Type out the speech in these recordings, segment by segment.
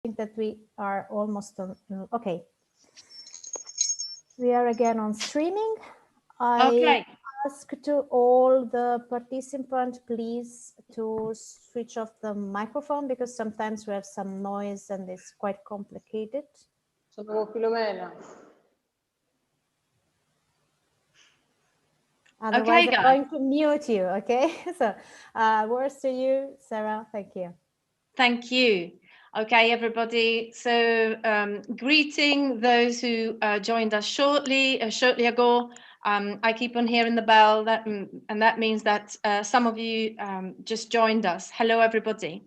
think that we are almost on. Okay. We are again on streaming. I ask to all the participants, please, to switch off the microphone because sometimes we have some noise and it's quite complicated. Sono Filomena. Otherwise, I'm going to mute you, okay? So, words to you, Sarah. Thank you. Thank you. Okay, everybody. So, greeting those who joined us shortly ago. I keep on hearing the bell, and that means that some of you just joined us. Hello, everybody.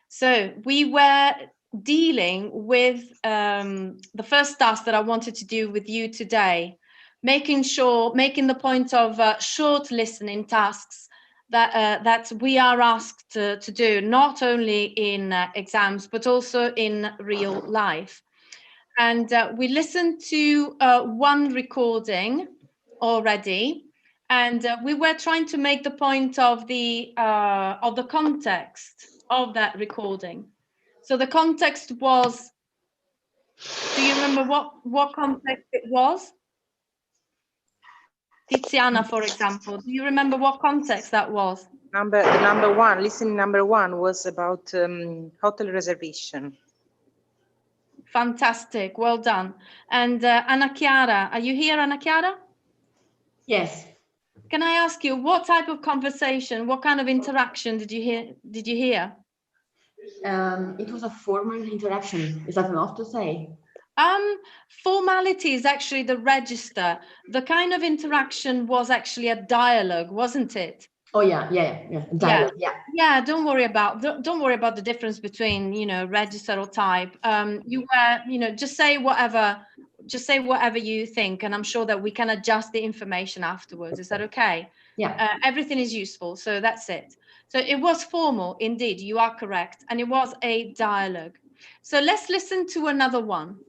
So we were dealing with the first task that I wanted to do with you today, making the point of short listening tasks that we are asked to do, not only in exams, but also in real life. And we listened to one recording already, and we were trying to make the point of the context of that recording. So the context was, do you remember what context it was? Tiziana, for example, do you remember what context that was? Listening number one was about hotel reservation. Fantastic, well done. And Anna Chiara, are you here, Anna Chiara? Yes. Can I ask you, what type of conversation, what kind of interaction did you hear? It was a formal interaction. Is that enough to say? Formality is actually the register. The kind of interaction was actually a dialogue, wasn't it? Oh yeah. Dialogue, yeah. Don't worry about the difference between, register or type. You were, just say whatever you think, and I'm sure that we can adjust the information afterwards. Is that okay? Yeah. Everything is useful, so that's it. So it was formal, indeed. You are correct, and it was a dialogue. So let's listen to another one.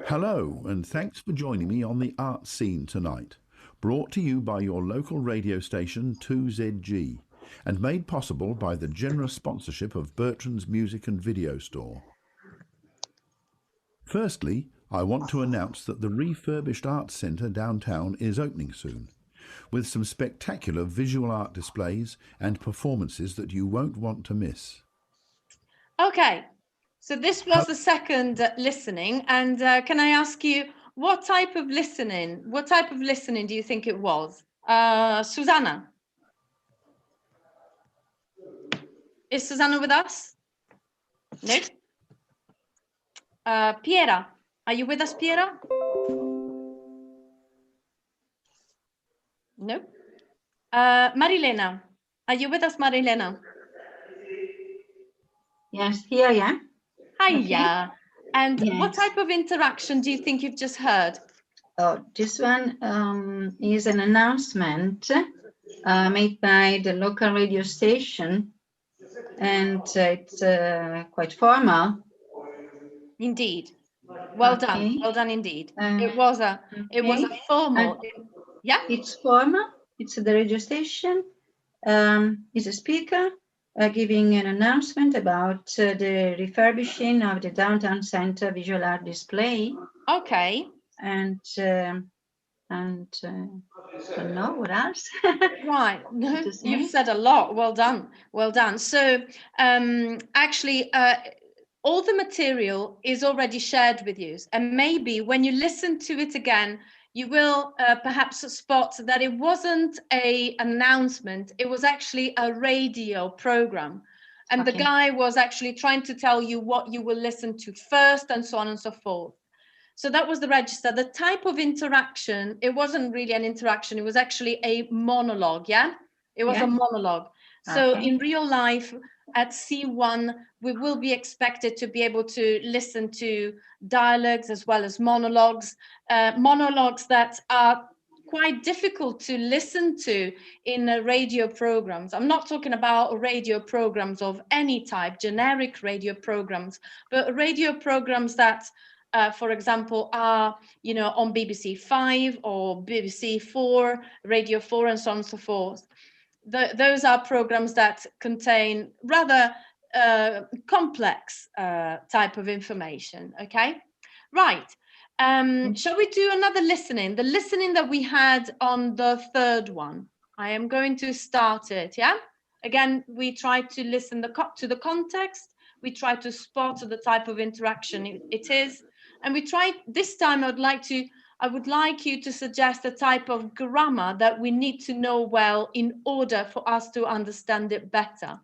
Hello, and thanks for joining me on the Art Scene tonight, brought to you by your local radio station 2ZG, and made possible by the generous sponsorship of Bertrand's Music and Video Store. Firstly, I want to announce that the refurbished Arts Centre downtown is opening soon, with some spectacular visual art displays and performances that you won't want to miss. Okay. So this was the second listening, and can I ask you, what type of listening do you think it was? Susanna? Is Susanna with us? No? Piera, are you with us, Piera? No? Marilena, are you with us, Marilena? Yes, here I am. Hiya. Okay. And yes. What type of interaction do you think you've just heard? Oh, this one is an announcement made by the local radio station, and it's quite formal. Indeed. Well done. Well done indeed. It was a formal. Yeah. It's formal. It's the radio station. Is a speaker giving an announcement about the refurbishing of the downtown center visual art display. Okay. And I don't know what else. Right. No, you've said a lot. Well done. Well done. So actually, all the material is already shared with you, and maybe when you listen to it again, you will perhaps spot that it wasn't an announcement, it was actually a radio program. And the guy was actually trying to tell you what you will listen to first, and so on and so forth. So that was the register. The type of interaction, it wasn't really an interaction, it was actually a monologue, yeah? It was a monologue. So in real life, at C1, we will be expected to be able to listen to dialogues as well as monologues that are quite difficult to listen to in radio programs. I'm not talking about radio programs of any type, generic radio programs, but radio programs that for example, are, you know, on BBC 5 or BBC 4, Radio 4, and so on and so forth. Those are programs that contain rather complex type of information, okay? Right. Shall we do another listening? The listening that we had on the third one. I am going to start it, yeah? Again, we try to listen to the context. We try to spot the type of interaction it is. And we try, this time I would like you to suggest a type of grammar that we need to know well in order for us to understand it better.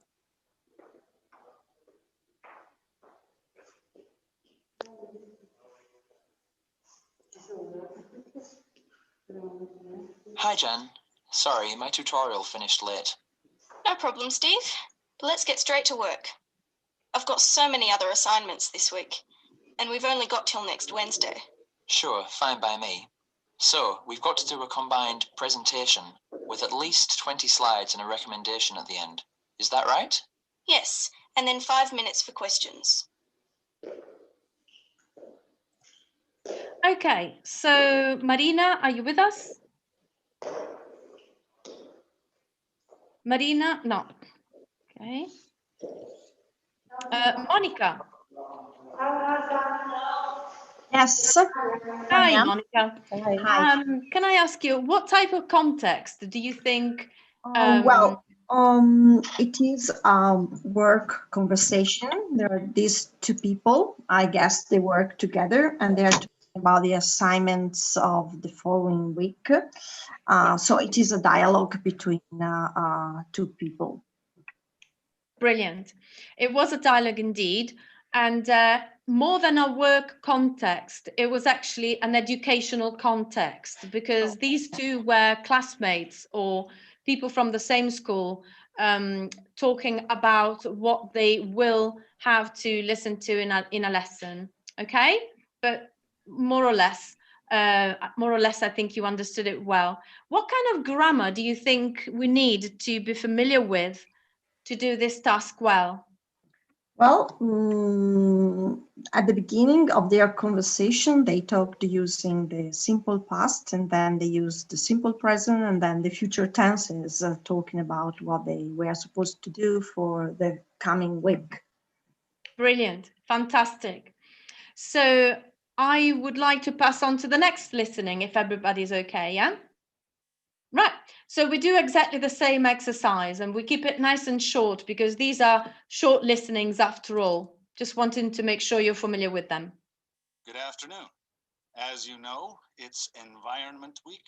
Hi, Jen. Sorry, my tutorial finished late. No problem, Steve. But let's get straight to work. I've got so many other assignments this week, and we've only got till next Wednesday. Sure, fine by me. So, we've got to do a combined presentation with at least 20 slides and a recommendation at the end. Is that right? Yes, and then 5 minutes for questions. Okay, so Marina, are you with us? Marina, no. Okay. Monica. Yes. Hi, Monica. Hi. Can I ask you, what type of context do you think? It is a work conversation. There are these two people. I guess they work together and they're talking about the assignments of the following week. So it is a dialogue between two people. Brilliant. It was a dialogue indeed. And more than a work context, it was actually an educational context, because these two were classmates or people from the same school talking about what they will have to listen to in a lesson. Okay, but more or less, I think you understood it well. What kind of grammar do you think we need to be familiar with to do this task well? Well, at the beginning of their conversation, they talked using the simple past, and then they used the simple present, and then the future tenses, talking about what they were supposed to do for the coming week. Brilliant, fantastic. So I would like to pass on to the next listening, if everybody's okay, yeah? Right, so we do exactly the same exercise and we keep it nice and short because these are short listenings after all. Just wanting to make sure you're familiar with them. Good afternoon. As you know, it's Environment Week,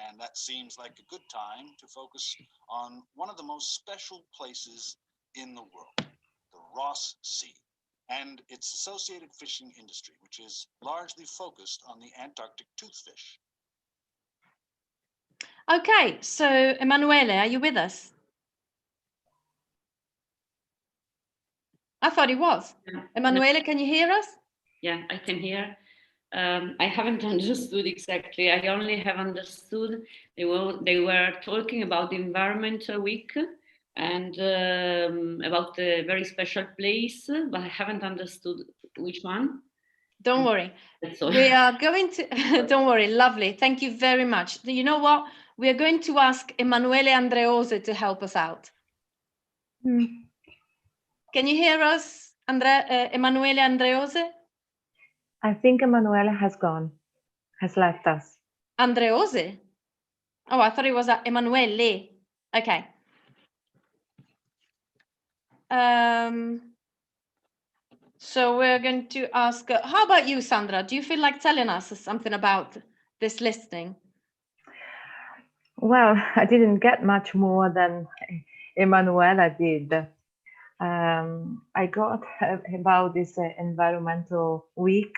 and that seems like a good time to focus on one of the most special places in the world, the Ross Sea, and its associated fishing industry, which is largely focused on the Antarctic toothfish. Okay, so Emanuele, are you with us? I thought he was. Emanuele, can you hear us? Yeah, I can hear. I haven't understood exactly. I only have understood they were talking about the Environmental Week and about a very special place, but I haven't understood which one. Don't worry. We are going to, don't worry, lovely. Thank you very much. You know what? We are going to ask Emanuele Andreose to help us out. Can you hear us, Emanuele Andreose? I think Emanuele has left us. Andreose? Oh, I thought it was Emanuele. Okay. So we're going to ask, how about you, Sandra? Do you feel like telling us something about this listening? Well, I didn't get much more than Emanuela did. I got about this environmental week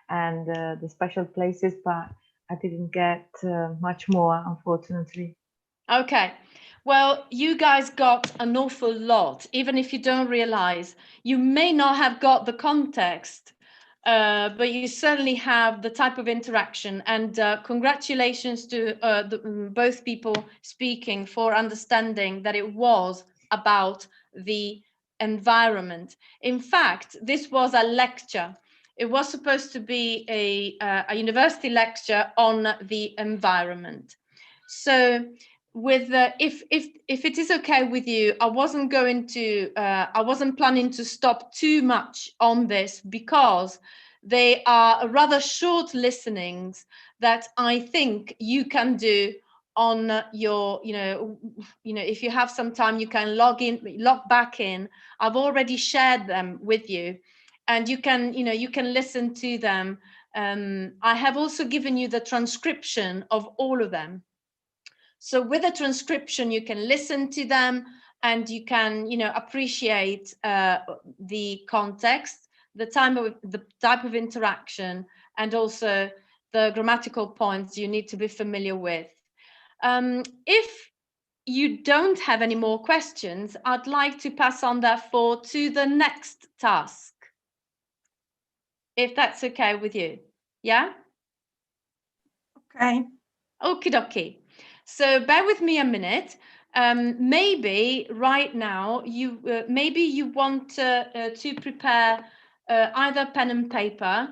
and the special places, but I didn't get much more, unfortunately. Okay. Well, you guys got an awful lot, even if you don't realize. You may not have got the context, but you certainly have the type of interaction. And congratulations to both people speaking for understanding that it was about the environment. In fact, this was a lecture. It was supposed to be a university lecture on the environment. So with if it is okay with you, I wasn't planning to stop too much on this, because they are rather short listenings that I think you can do on your, if you have some time, you can log back in. I've already shared them with you, and you can listen to them. I have also given you the transcription of all of them. So with the transcription, you can listen to them, and you can, appreciate the context, the type of interaction, and also the grammatical points you need to be familiar with. If you don't have any more questions, I'd like to pass on, therefore, to the next task, if that's okay with you. Yeah? Okay. Okie dokie. So bear with me a minute. Maybe right now you want to prepare either pen and paper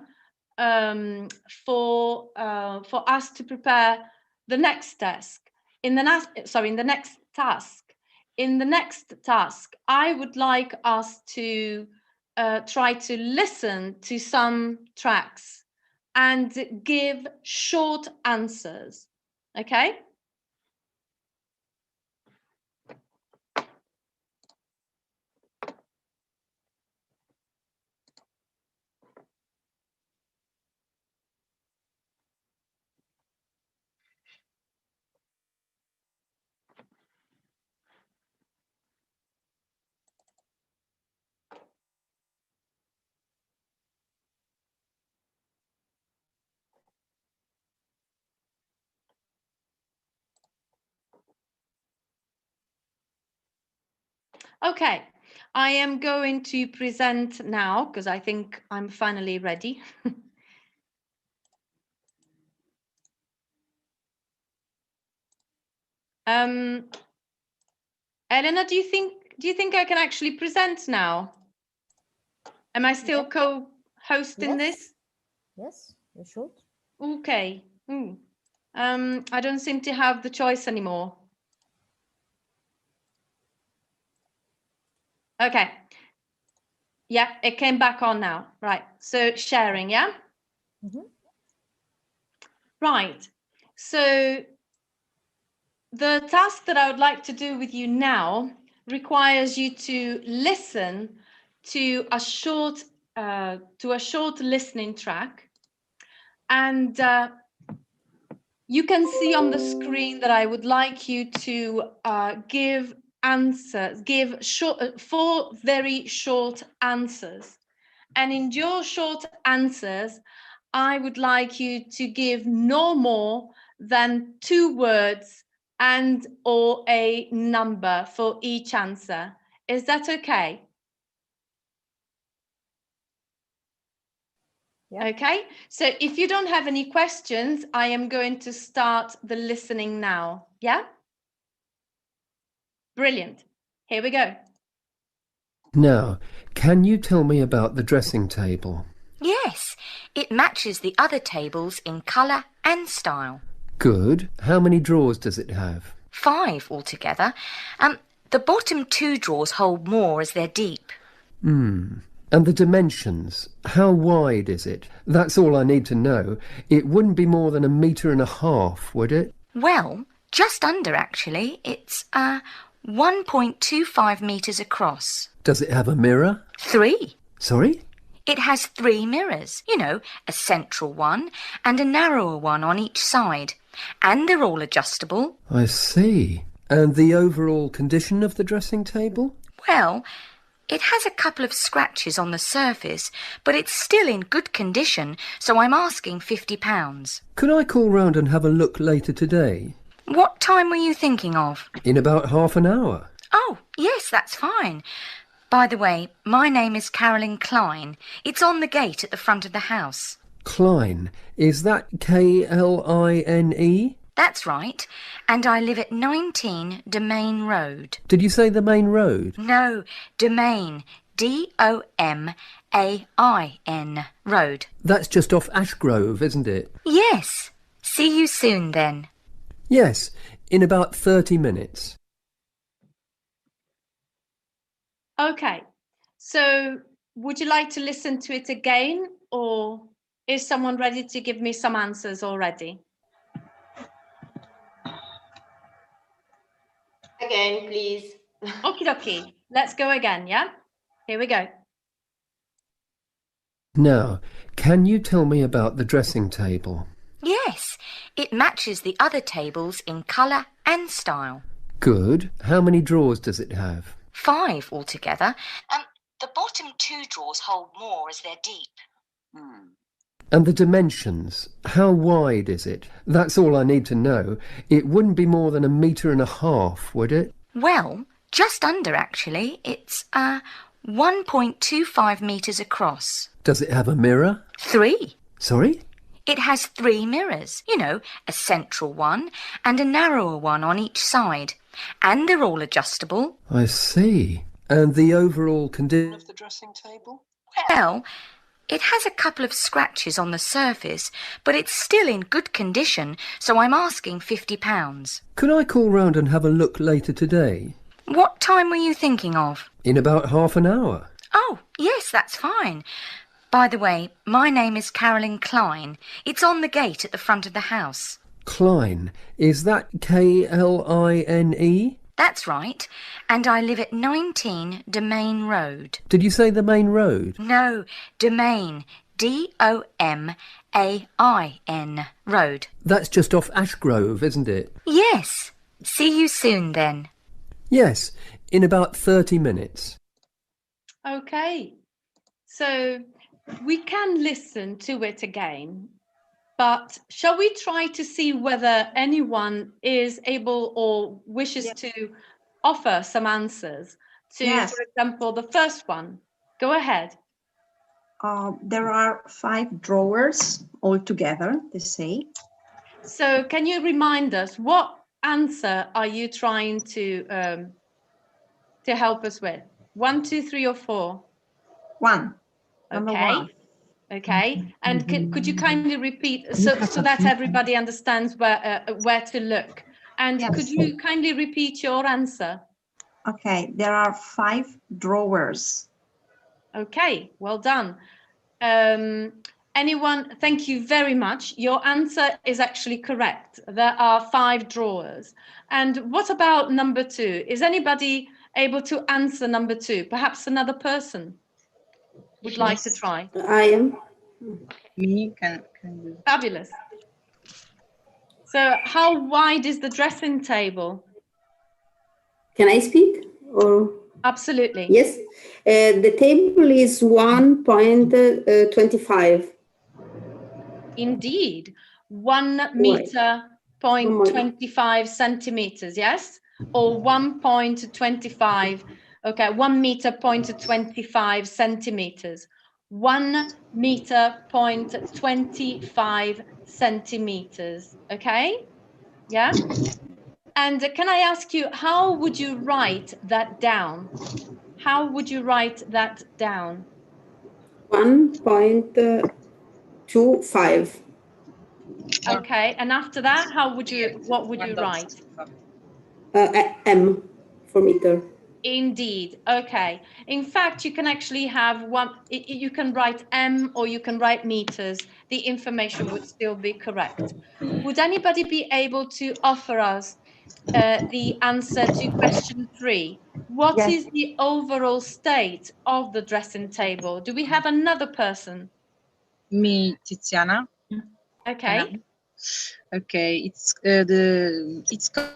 for us to prepare the next task. In the next task, I would like us to try to listen to some tracks and give short answers. Okay? Okay, I am going to present now, because I think I'm finally ready. Elena, do you think I can actually present now? Am I still co-hosting this? Yes, you should. Okay. I don't seem to have the choice anymore. Okay. Yeah, it came back on now. Right. So sharing, yeah? Mm-hmm. Right. So the task that I would like to do with you now requires you to listen to a short listening track, and you can see on the screen that I would like you to give answers, give 4 very short answers. And in your short answers, I would like you to give no more than 2 words and or a number for each answer. Is that okay? Yeah. Okay, so if you don't have any questions, I am going to start the listening now. Yeah? Brilliant. Here we go. Now, can you tell me about the dressing table? Yes, it matches the other tables in colour and style. Good. How many drawers does it have? 5 altogether. The bottom 2 drawers hold more as they're deep. And the dimensions? How wide is it? That's all I need to know. It wouldn't be more than 1.5 meters, would it? Well, just under actually. It's 1.25 metres across. Does it have a mirror? 3. Sorry? It has 3 mirrors, a central one and a narrower one on each side. And they're all adjustable. I see. And the overall condition of the dressing table? Well, it has a couple of scratches on the surface, but it's still in good condition, so I'm asking £50. Could I call round and have a look later today? What time were you thinking of? In about half an hour. Oh, yes, that's fine. By the way, my name is Carolyn Klein. It's on the gate at the front of the house. Klein. Is that Kline? That's right. And I live at 19 Domain Road. Did you say the main road? No, Domain. Domain. Road. That's just off Ashgrove, isn't it? Yes. See you soon then. Yes, in about 30 minutes. Okay, so would you like to listen to it again, or is someone ready to give me some answers already? Again, please. Okie dokie, let's go again, yeah? Here we go. Now, can you tell me about the dressing table? Yes, it matches the other tables in colour and style. Good. How many drawers does it have? 5 altogether. The bottom 2 drawers hold more as they're deep. And the dimensions, how wide is it? That's all I need to know. It wouldn't be more than 1.5 meters, would it? Well, just under actually. It's 1.25 metres across. Does it have a mirror? 3. Sorry? It has 3 mirrors, you know, a central one and a narrower one on each side. And they're all adjustable. I see. And the overall condition Of the dressing table? Well, it has a couple of scratches on the surface, but it's still in good condition, so I'm asking £50. Could I call round and have a look later today? What time were you thinking of? In about half an hour. Oh, yes, that's fine. By the way, my name is Carolyn Klein. It's on the gate at the front of the house. Klein. Is that Kline? That's right. And I live at 19 Domain Road. Did you say the main road? No, Domain. Domain Road. That's just off Ashgrove, isn't it? Yes. See you soon then. Yes, in about 30 minutes. Okay, so we can listen to it again, but shall we try to see whether anyone is able or wishes to offer some answers to, for example, the first one? Go ahead. There are 5 drawers altogether, they say. So can you remind us, what answer are you trying to help us with? 1, 2, 3, or 4? 1. Number Okay. 1. Okay. And could you kindly repeat so that everybody understands where to look? And could you kindly repeat your answer? Okay, there are 5 drawers. Okay, well done. Anyone, thank you very much. Your answer is actually correct. There are 5 drawers. And what about number 2? Is anybody able to answer number 2? Perhaps another person would like to try. I am. Me, can you? Fabulous. So how wide is the dressing table? Can I speak? Or Absolutely. yes, the table is 1.25. Indeed, 1 meter, 0.25 centimeters, yes? Or 1.25, okay, 1 meter, 0.25 centimeters. 1 meter, 0.25 centimeters, okay? Yeah? And can I ask you, how would you write that down? How would you write that down? 1.25. Okay, and after that, what would you write? M for meter. Indeed. Okay. In fact, you can actually have you can write M or you can write meters. The information would still be correct. Would anybody be able to offer us the answer to question 3? What is the overall state of the dressing table? Do we have another person? Me, Tiziana. Okay. Okay, its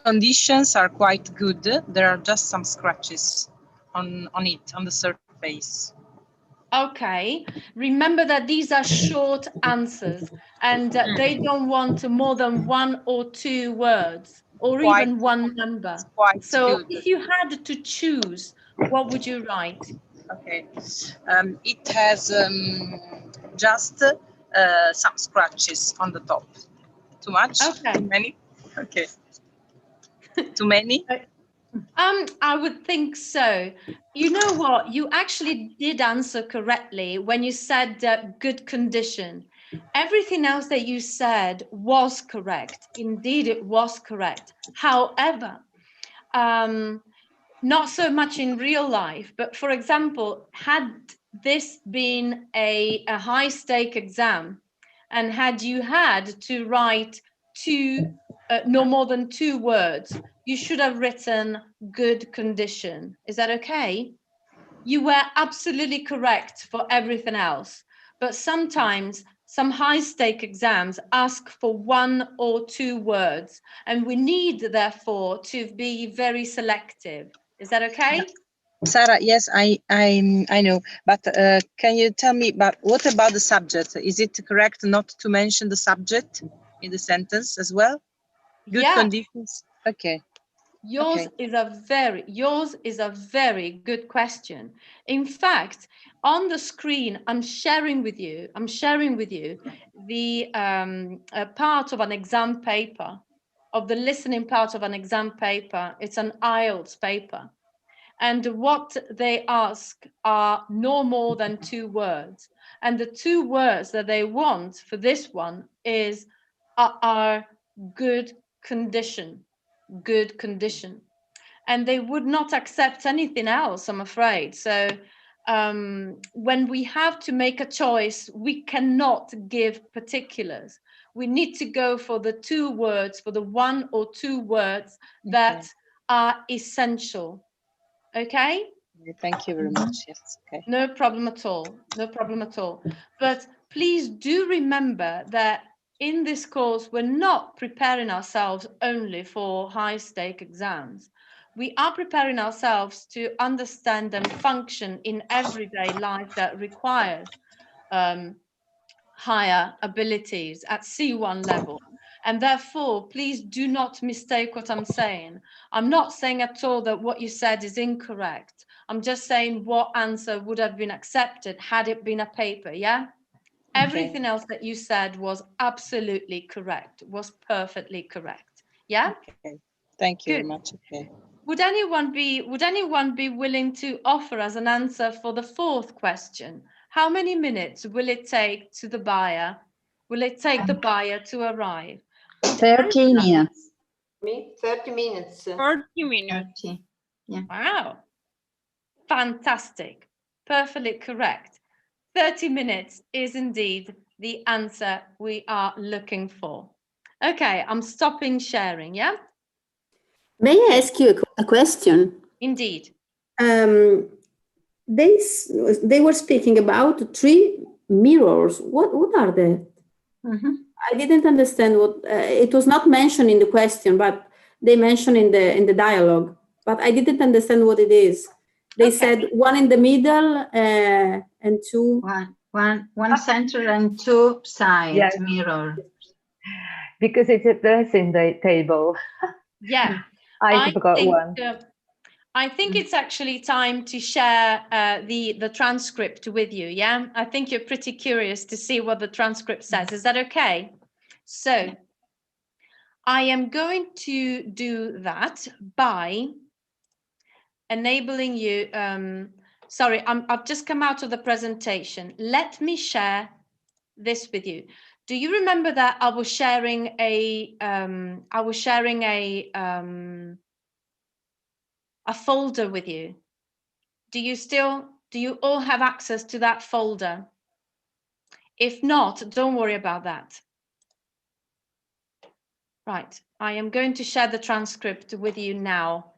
conditions are quite good. There are just some scratches on the surface. Okay, remember that these are short answers and they don't want more than 1 or 2 words or even one number. So if you had to choose, what would you write? Okay, it has just some scratches on the top. Too much? Okay. Too many? Okay. Too many? I would think so. You know what? You actually did answer correctly when you said good condition. Everything else that you said was correct. Indeed, it was correct. However, not so much in real life, but for example, had this been a high stake exam and had you had to write no more than 2 words, you should have written good condition. Is that okay? You were absolutely correct for everything else, but sometimes some high stake exams ask for 1 or 2 words, and we need therefore to be very selective. Is that okay? Sarah, yes, I know, but can you tell me, but what about the subject? Is it correct not to mention the subject in the sentence as well? Good conditions? Okay. Yours is a very good question. In fact, on the screen, I'm sharing with you the part of an exam paper, of the listening part of an exam paper. It's an IELTS paper. And what they ask are no more than 2 words. And the 2 words that they want for this one are good condition, good condition. And they would not accept anything else, I'm afraid. So when we have to make a choice, we cannot give particulars. We need to go for the 2 words, for the 1 or 2 words that are essential. Okay? Thank you very much. Yes. Okay. No problem at all. No problem at all. But please do remember that in this course, we're not preparing ourselves only for high stake exams. We are preparing ourselves to understand and function in everyday life that requires higher abilities at C1 level. And therefore, please do not mistake what I'm saying. I'm not saying at all that what you said is incorrect. I'm just saying what answer would have been accepted had it been a paper, yeah? Everything else that you said was absolutely correct, was perfectly correct, yeah? Okay. Thank you very much. Okay. Would anyone be willing to offer us an answer for the 4th question? How many minutes will it take to the buyer? Will it take the buyer to arrive? 30 minutes. Me? 30 minutes. 30 minutes. 30. Yeah. Wow. Fantastic. Perfectly correct. 30 minutes is indeed the answer we are looking for. Okay, I'm stopping sharing, yeah? May I ask you a question? Indeed. They were speaking about 3 mirrors. What are they? I didn't understand what it was not mentioned in the question, but they mentioned in the dialogue. But I didn't understand what it is. They said 1 in the middle and 2. One center and 2 side mirror. Because it's addressing the table. Yeah. I forgot one. I think it's actually time to share the transcript with you, yeah? I think you're pretty curious to see what the transcript says. Is that okay? So I am going to do that by enabling you, sorry, I've just come out of the presentation. Let me share this with you. Do you remember that I was sharing a folder with you? Do you all have access to that folder? If not, don't worry about that. Right, I am going to share the transcript with you now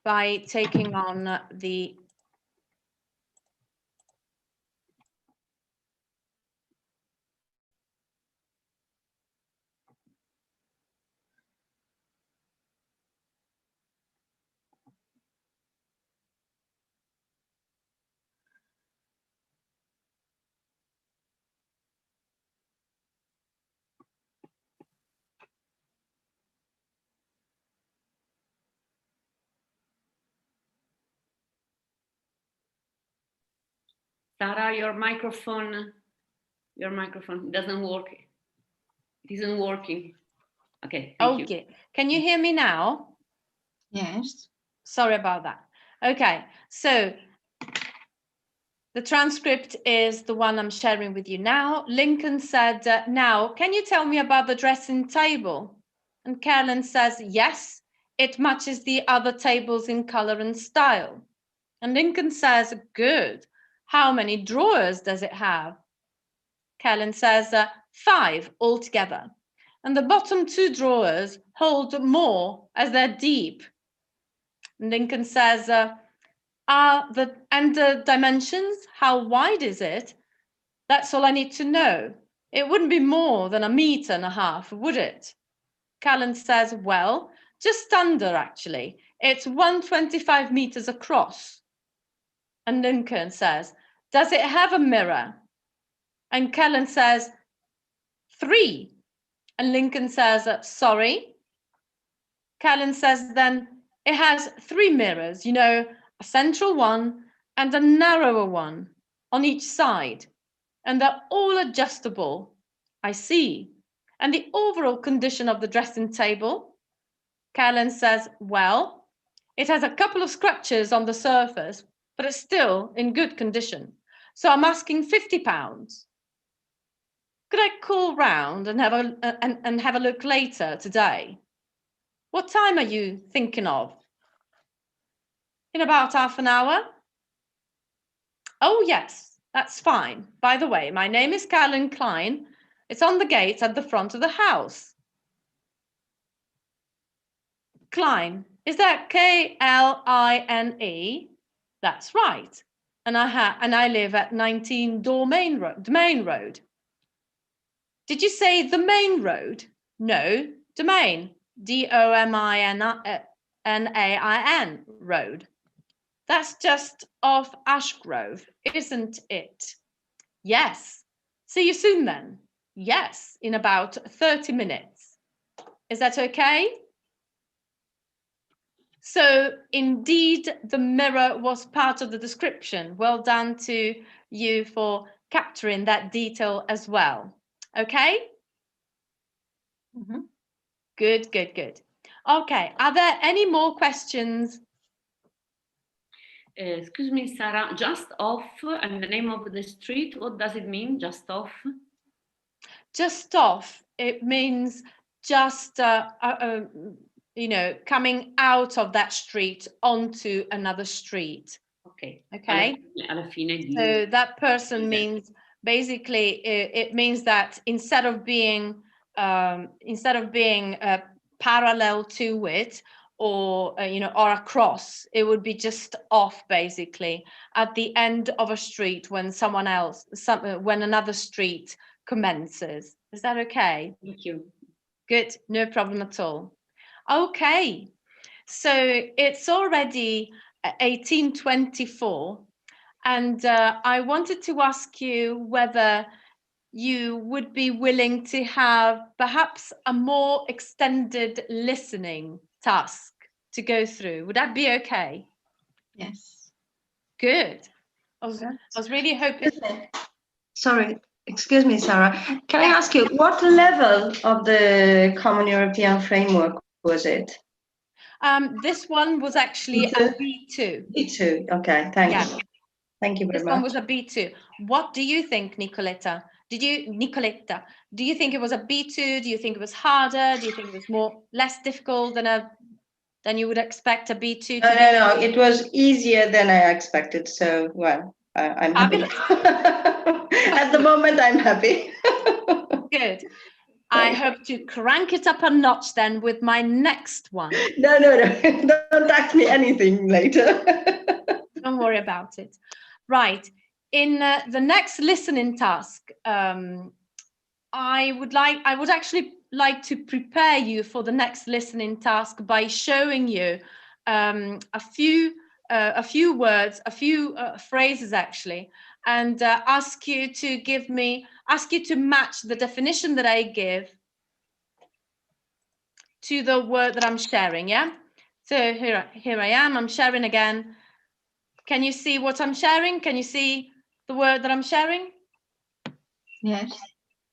by taking on the Sarah, your microphone doesn't work. It isn't working. Okay, thank you. Can you hear me now? Yes. Sorry about that. Okay, so the transcript is the one I'm sharing with you now. Lincoln said, now, can you tell me about the dressing table? And Carolyn says, yes, it matches the other tables in color and style. And Lincoln says, good. How many drawers does it have? Carolyn says, 5 altogether. And the bottom 2 drawers hold more as they're deep. And Lincoln says, and the dimensions, how wide is it? That's all I need to know. It wouldn't be more than 1.5 meters, would it? Callan says, well, just under actually. It's 125 meters across. And Lincoln says, does it have a mirror? And Callan says, 3. And Lincoln says, sorry. Callan says, then it has 3 mirrors, you know, a central one and a narrower one on each side. And they're all adjustable. I see. And the overall condition of the dressing table? Callan says, well, it has a couple of scratches on the surface, but it's still in good condition. So I'm asking £50. Could I call round and have a look later today? What time are you thinking of? In about half an hour? Oh, yes, that's fine. By the way, my name is Callan Klein. It's on the gate at the front of the house. Klein, is that K-L-I-N-E? That's right. And I live at 19 Domain Road. Did you say the main road? No, Domain. D-O-M-I-N-A-I-N Road. That's just off Ashgrove, isn't it? Yes. See you soon then. Yes, in about 30 minutes. Is that okay? So indeed, the mirror was part of the description. Well done to you for capturing that detail as well. Okay? Mm-hmm. Good, good, good. Okay, are there any more questions? Excuse me, Sarah, just off and the name of the street, what does it mean, just off? Just off, it means just, you know, coming out of that street onto another street. Okay. Okay. Alla fine di... So that person means, basically, it means that instead of being parallel to it, or you know, or across, it would be just off, basically, at the end of a street when when another street commences. Is that okay? Thank you. Good, no problem at all. Okay, so it's already 1824, and I wanted to ask you whether you would be willing to have perhaps a more extended listening task to go through. Would that be okay? Yes. Good. I was really hoping. Sorry, excuse me, Sarah. Can I ask you, what level of the Common European Framework was it? This one was actually a B2. B2, okay, thank you. Thank you very much. This one was a B2. What do you think, Nicoletta? Nicoletta, do you think it was a B2? Do you think it was harder? Do you think it was less difficult than you would expect a B2 to be? No, it was easier than I expected. So, well, I'm happy. At the moment, I'm happy. Good. I hope to crank it up a notch then with my next one. No. Don't ask me anything later. Don't worry about it. Right. In the next listening task, I would actually like to prepare you for the next listening task by showing you a few words, a few phrases actually, and ask you to match the definition that I give to the word that I'm sharing. Yeah. So here I am. I'm sharing again. Can you see what I'm sharing? Can you see the word that I'm sharing? Yes.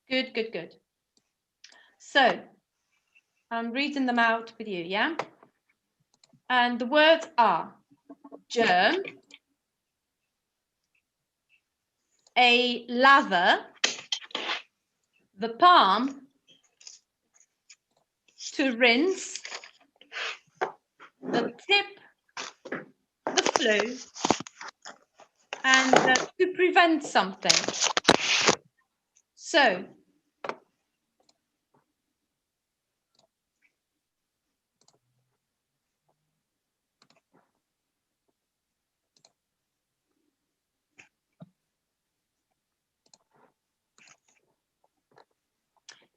Good, good, good. So I'm reading them out with you, yeah? And the words are germ, a lather, the palm, to rinse, the tip, the flu, and to prevent something. So,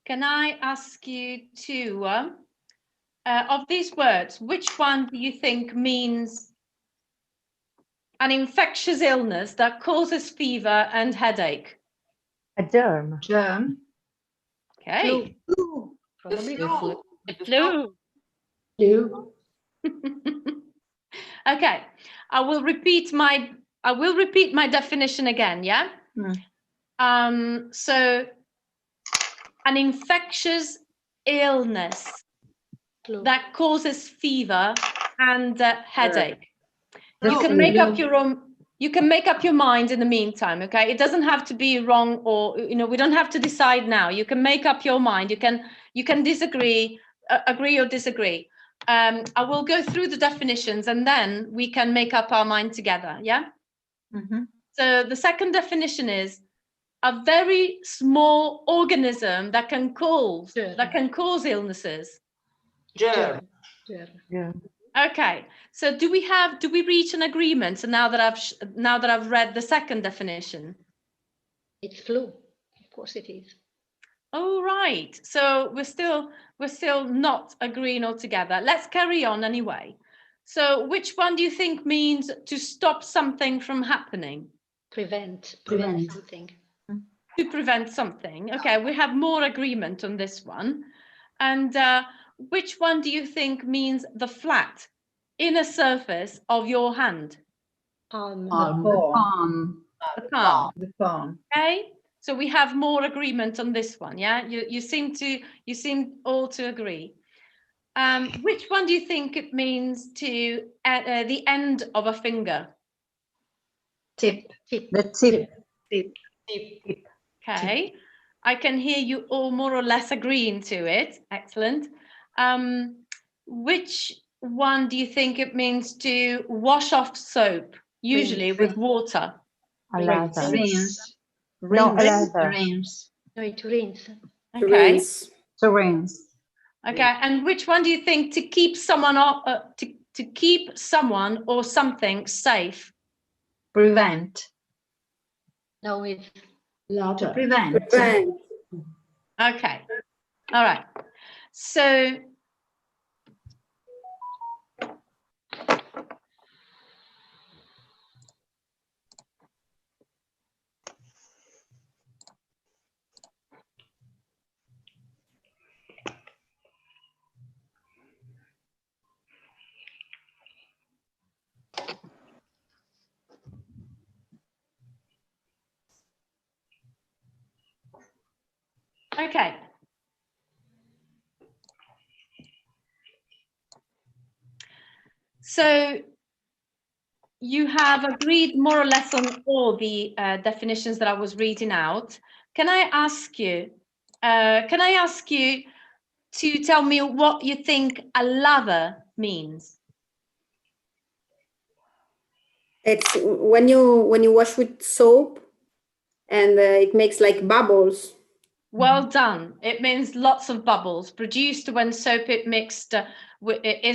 can I ask you to, of these words, which one do you think means an infectious illness that causes fever and headache? A germ. Germ. Okay. Flu. Probably flu. Flu. Flu. Okay, I will repeat my definition again, yeah? So an infectious illness that causes fever and headache. You can make up your own. You can make up your mind in the meantime, okay? It doesn't have to be wrong, or we don't have to decide now. You can make up your mind. You can disagree, agree or disagree. I will go through the definitions and then we can make up our mind together, yeah? So the second definition is a very small organism that can cause illnesses. Germ. Yeah. Okay, so do we reach an agreement? So now that I've read the second definition, It's flu. Of course it is. oh right. So we're still not agreeing altogether. Let's carry on anyway. So which one do you think means to stop something from happening? Prevent something. To prevent something. Okay, we have more agreement on this one. And which one do you think means the flat inner surface of your hand? The palm. The palm. The palm. Okay, so we have more agreement on this one. Yeah, you seem all to agree. Which one do you think it means to the end of a finger? Tip. The tip. Okay, I can hear you all more or less agreeing to it. Excellent. Which one do you think it means to wash off soap, usually with water? A lather. Rinse. No, a lather. Rinse. No, to rinse. Okay. To rinse. Okay, and which one do you think to keep someone to keep someone or something safe? Prevent. No, it's To prevent. Okay, all right. So okay. So you have agreed more or less on all the definitions that I was reading out. Can I ask you to tell me what you think a lather means? It's when you wash with soap and it makes like bubbles. Well done. It means lots of bubbles produced when soap is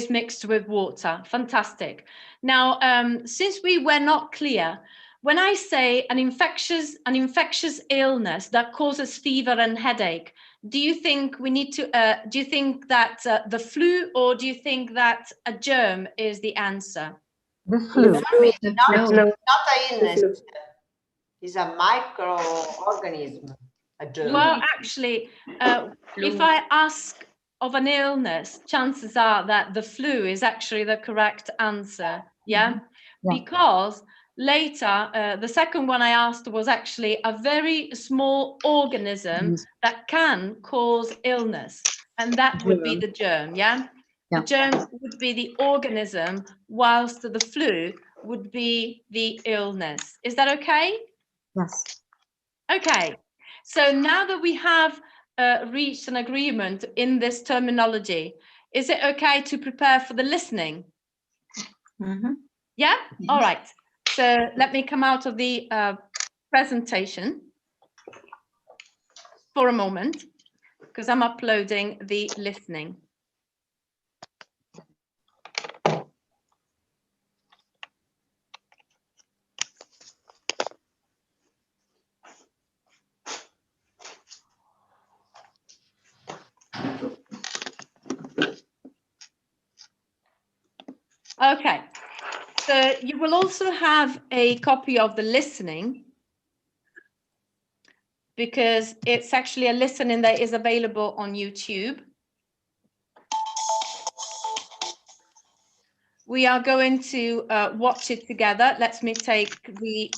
mixed with water. Fantastic. Now, since we were not clear, when I say an infectious illness that causes fever and headache, do you think we need to? Do you think that the flu, or do you think that a germ is the answer? The flu. Not an illness. It's a microorganism. Well, actually, if I ask of an illness, chances are that the flu is actually the correct answer. Yeah, because later, the second one I asked was actually a very small organism that can cause illness, and that would be the germ. Yeah. The germ would be the organism, whilst the flu would be the illness. Is that okay? Yes. Okay. So now that we have reached an agreement in this terminology, is it okay to prepare for the listening? Mm-hmm. Yeah? All right. So let me come out of the presentation for a moment, because I'm uploading the listening. Okay, so you will also have a copy of the listening, because it's actually a listening that is available on YouTube. We are going to watch it together. Let me take the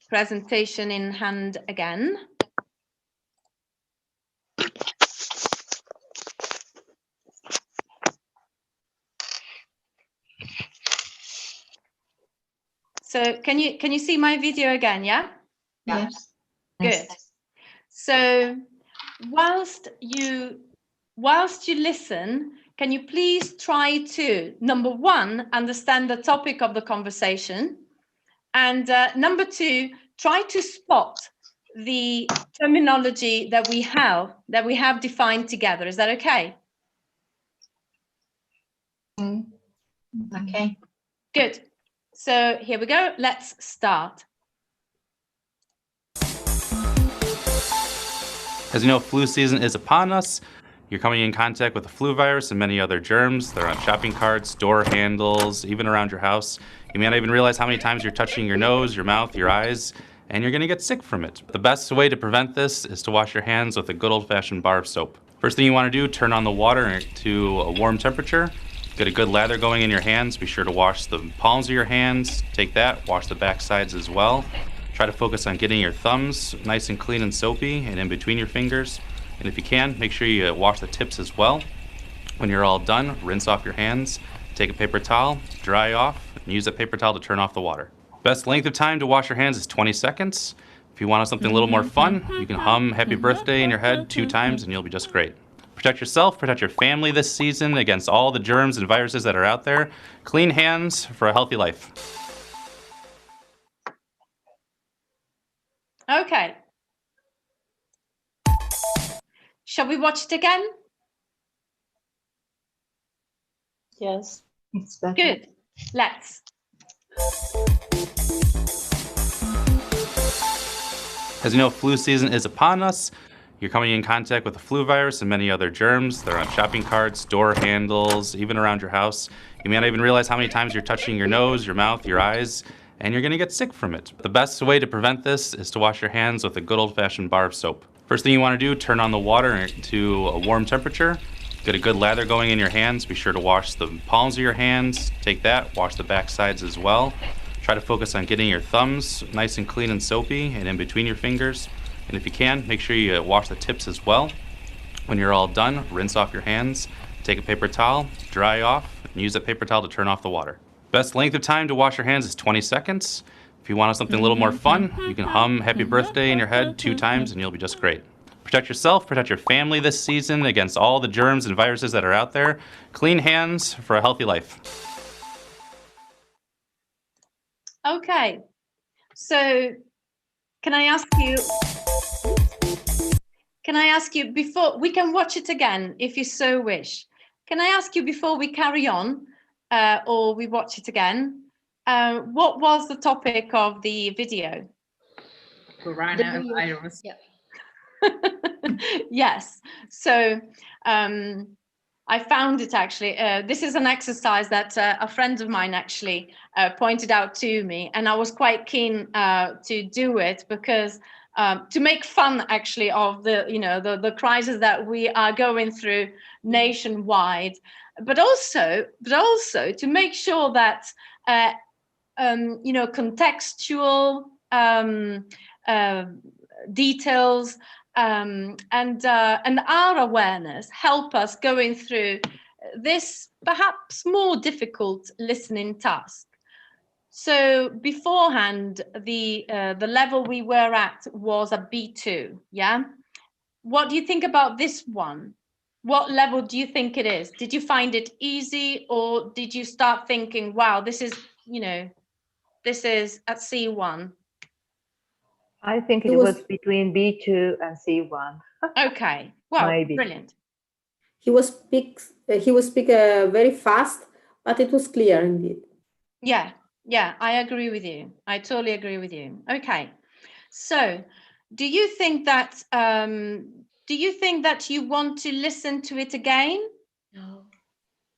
presentation in hand again. So can you see my video again? Yeah. Yes. Good. So whilst you listen, can you please try to, number one, understand the topic of the conversation, and number two, try to spot the terminology that we have defined together. Is that okay? Okay. Good. So here we go. Let's start. As you know, flu season is upon us. You're coming in contact with the flu virus and many other germs. They're on shopping carts, door handles, even around your house. You may not even realize how many times you're touching your nose, your mouth, your eyes, and you're gonna get sick from it. The best way to prevent this is to wash your hands with a good old-fashioned bar of soap. First thing you wanna do, turn on the water to a warm temperature. Get a good lather going in your hands. Be sure to wash the palms of your hands. Take that, wash the back sides as well. Try to focus on getting your thumbs nice and clean and soapy and in between your fingers. And if you can, make sure you wash the tips as well. When you're all done, rinse off your hands. Take a paper towel, dry off, and use that paper towel to turn off the water. Best length of time to wash your hands is 20 seconds. If you want something a little more fun, you can hum Happy Birthday in your head 2 times and you'll be just great. Protect yourself, protect your family this season against all the germs and viruses that are out there. Clean hands for a healthy life. Okay. Shall we watch it again? Yes. It's better. Good. Let's. As you know, flu season is upon us. You're coming in contact with the flu virus and many other germs. They're on shopping carts, door handles, even around your house. You may not even realize how many times you're touching your nose, your mouth, your eyes, and you're gonna get sick from it. The best way to prevent this is to wash your hands with a good old-fashioned bar of soap. First thing you wanna do, turn on the water to a warm temperature. Get a good lather going in your hands. Be sure to wash the palms of your hands. Take that, wash the back sides as well. Try to focus on getting your thumbs nice and clean and soapy and in between your fingers. And if you can, make sure you wash the tips as well. When you're all done, rinse off your hands. Take a paper towel, dry off, and use that paper towel to turn off the water. Best length of time to wash your hands is 20 seconds. If you want something a little more fun, you can hum Happy Birthday in your head 2 times and you'll be just great. Protect yourself, protect your family this season against all the germs and viruses that are out there. Clean hands for a healthy life. Okay. So can I ask you before we can watch it again if you so wish? Can I ask you before we carry on or we watch it again, what was the topic of the video? Coronavirus. Yeah. Yes. So I found it actually. This is an exercise that a friend of mine actually pointed out to me, and I was quite keen to do it because to make fun actually of the crisis that we are going through nationwide, but also to make sure that contextual details and our awareness help us going through this perhaps more difficult listening task. So beforehand, the level we were at was a B2, yeah? What do you think about this one? What level do you think it is? Did you find it easy, or did you start thinking, wow, this is, you know, this is at C1? I think it was between B2 and C1. Okay, well, Maybe. Brilliant. He was speak very fast, but it was clear indeed. Yeah, I agree with you. I totally agree with you. Okay, so do you think that you want to listen to it again? No.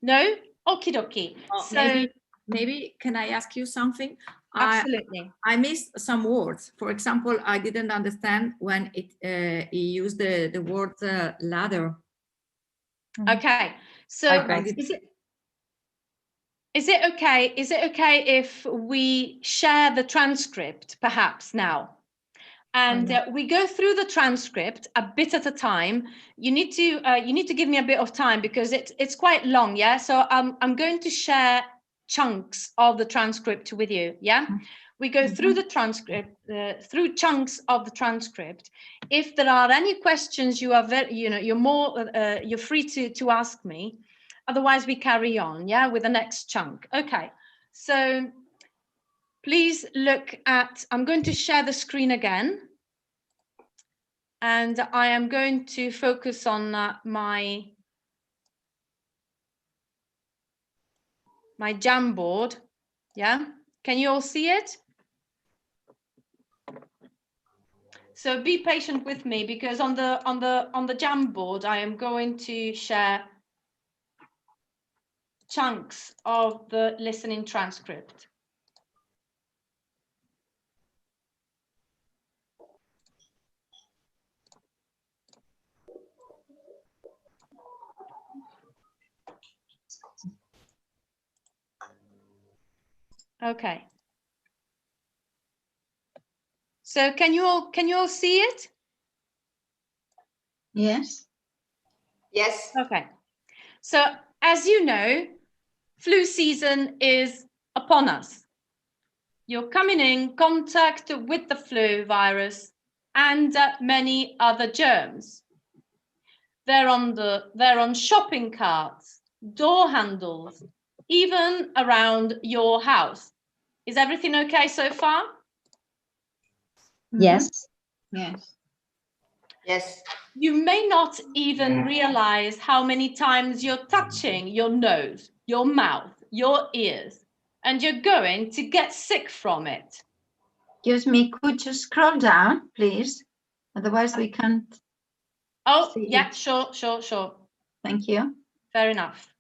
No? Okie dokie. So maybe can I ask you something? Absolutely. I missed some words. For example, I didn't understand when he used the word ladder. Okay, so is it okay if we share the transcript perhaps now? And we go through the transcript a bit at a time. You need to give me a bit of time because it's quite long, yeah? So I'm going to share chunks of the transcript with you, yeah? We go through the transcript, through chunks of the transcript. If there are any questions, you're free to ask me. Otherwise, we carry on, yeah, with the next chunk. Okay, so please look at, I'm going to share the screen again. And I am going to focus on my Jamboard. Yeah, can you all see it? So be patient with me because on the Jamboard I am going to share chunks of the listening transcript. Okay. So can you all see it? Yes. Yes. Okay. So as you know, flu season is upon us. You're coming in contact with the flu virus and many other germs. They're on shopping carts, door handles, even around your house. Is everything okay so far? Yes. Yes. Yes. You may not even realize how many times you're touching your nose, your mouth, your ears, and you're going to get sick from it. Excuse me, could you scroll down, please? Otherwise we can't. Oh, see yeah, it. sure. Thank you. Fair enough.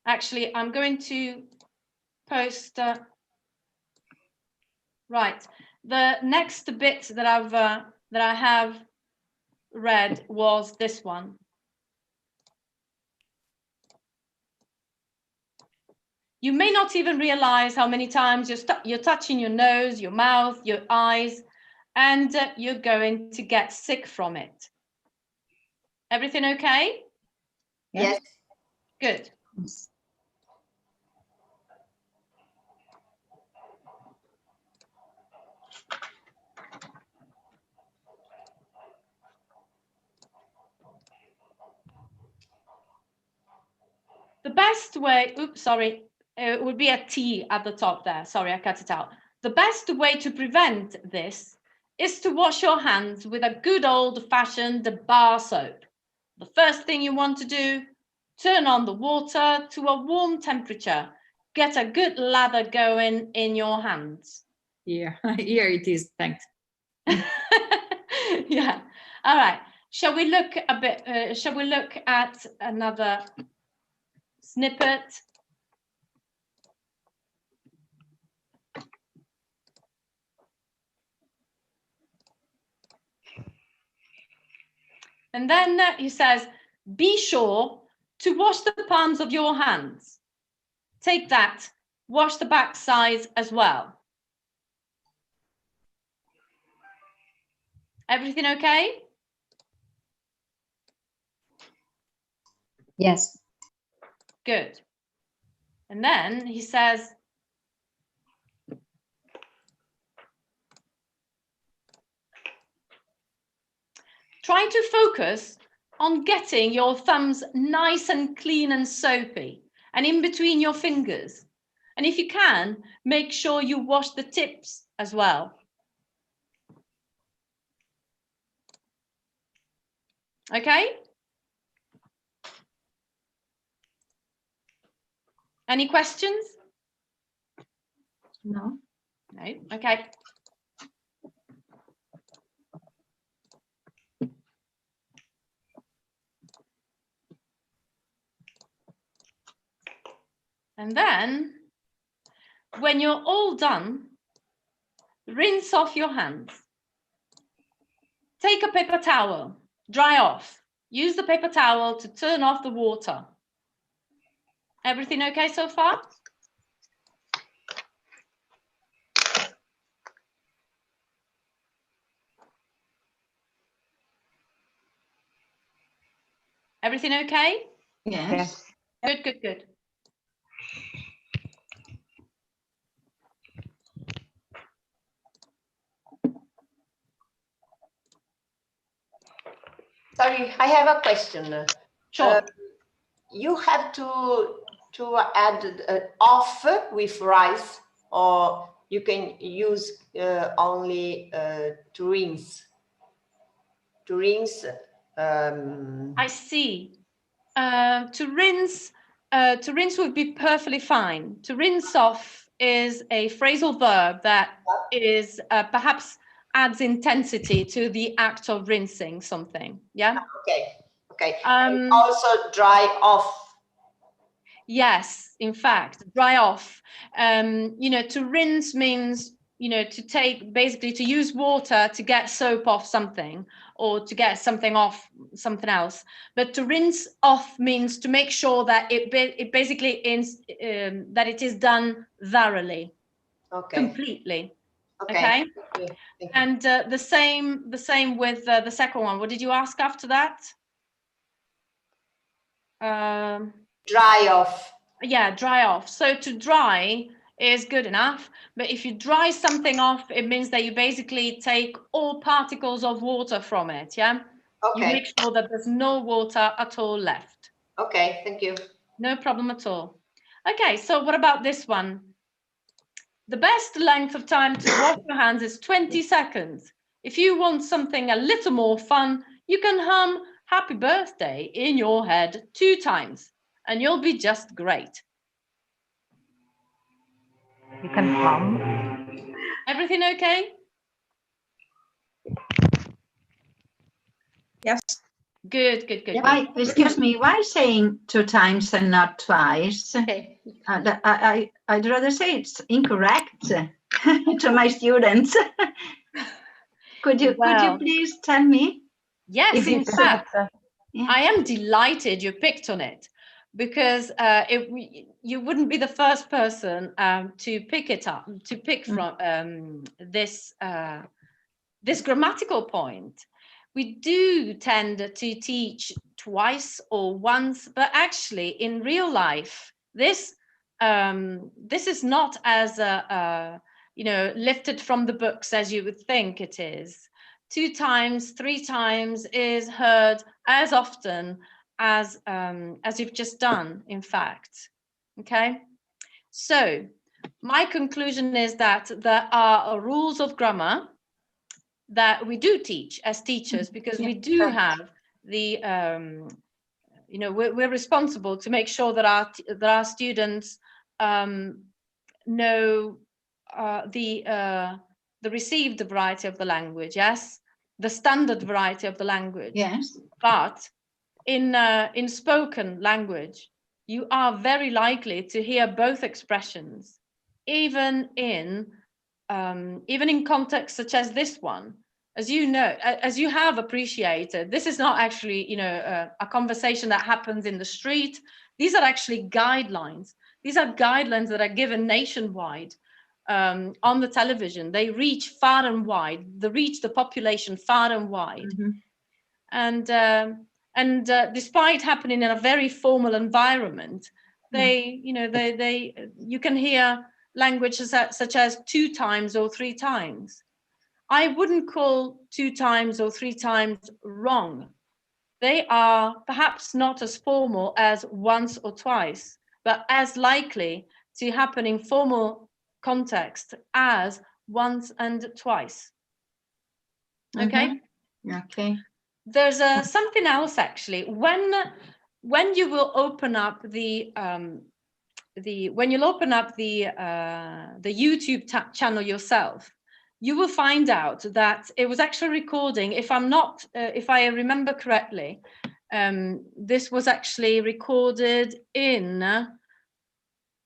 Actually, I'm going to post. Right, the next bit that I have read was this one. You may not even realize how many times you're touching your nose, your mouth, your eyes, and you're going to get sick from it. Everything okay? Yes. Good. Yes. The best way, oops, sorry, it would be a T at the top there. Sorry, I cut it out. The best way to prevent this is to wash your hands with a good old-fashioned bar soap. The first thing you want to do, turn on the water to a warm temperature. Get a good lather going in your hands. Yeah, here it is. Thanks. Yeah. All right. Shall we look at another snippet? And then he says, be sure to wash the palms of your hands. Take that, wash the back sides as well. Everything okay? Yes. Good. And then he says, try to focus on getting your thumbs nice and clean and soapy and in between your fingers. And if you can, make sure you wash the tips as well. Okay? Any questions? No. No? Okay. And then, when you're all done, rinse off your hands. Take a paper towel, dry off. Use the paper towel to turn off the water. Everything okay so far? Everything okay? Yes. Good, good, good. Sorry, I have a question. Sure. You have to add off with rice, or you can use only to rinse. To rinse. I see. To rinse would be perfectly fine. To rinse off is a phrasal verb that is perhaps adds intensity to the act of rinsing something. Yeah. Okay. Okay. And also dry off. Yes, in fact, dry off. You know, to rinse means, you know, to take, basically to use water to get soap off something or to get something off something else. But to rinse off means to make sure that it basically is that it is done thoroughly, completely. Okay. Thank you. And the same with the second one. What did you ask after that? Dry off. Yeah, dry off. So to dry is good enough, but if you dry something off, it means that you basically take all particles of water from it. Yeah. Okay. You make sure that there's no water at all left. Okay, thank you. No problem at all. Okay, so what about this one? The best length of time to wash your hands is 20 seconds. If you want something a little more fun, you can hum "Happy Birthday" in your head 2 times, and you'll be just great. You can hum. Everything okay? Yes. Good, good, good. Why, excuse me, why saying 2 times and not twice? Okay. I'd rather say it's incorrect to my students. Could you please tell me? Yes, in fact, I am delighted you picked on it, because you wouldn't be the first person to pick from this grammatical point. We do tend to teach twice or once, but actually in real life, this is not as lifted from the books as you would think it is. 2 times, 3 times is heard as often as you've just done, in fact. Okay, so my conclusion is that there are rules of grammar that we do teach as teachers, because we do have the we're responsible to make sure that our students know the received variety of the language, yes, the standard variety of the language. Yes. But in spoken language, you are very likely to hear both expressions, even in contexts such as this one. As you know, as you have appreciated, this is not actually a conversation that happens in the street. These are actually guidelines. These are guidelines that are given nationwide on the television, they reach far and wide. They reach the population far and wide. And despite happening in a very formal environment, you can hear languages such as 2 times or 3 times. I wouldn't call 2 times or 3 times wrong. They are perhaps not as formal as once or twice, but as likely to happen in formal context as once and twice. Okay? Okay. There's something else actually. When you will open up the YouTube channel yourself, you will find out that it was actually recording. If I remember correctly, this was actually recorded in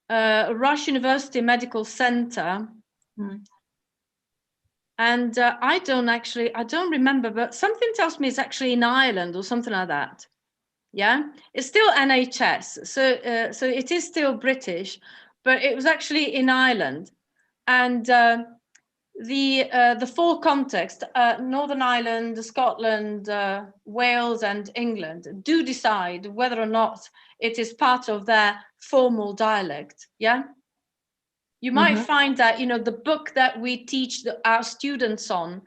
Rush University Medical Center. And I don't remember, but something tells me it's actually in Ireland or something like that. Yeah, it's still NHS, so it is still British, but it was actually in Ireland. And the full context, Northern Ireland, Scotland, Wales and England do decide whether or not it is part of their formal dialect. Yeah. You might find that, the book that we teach our students on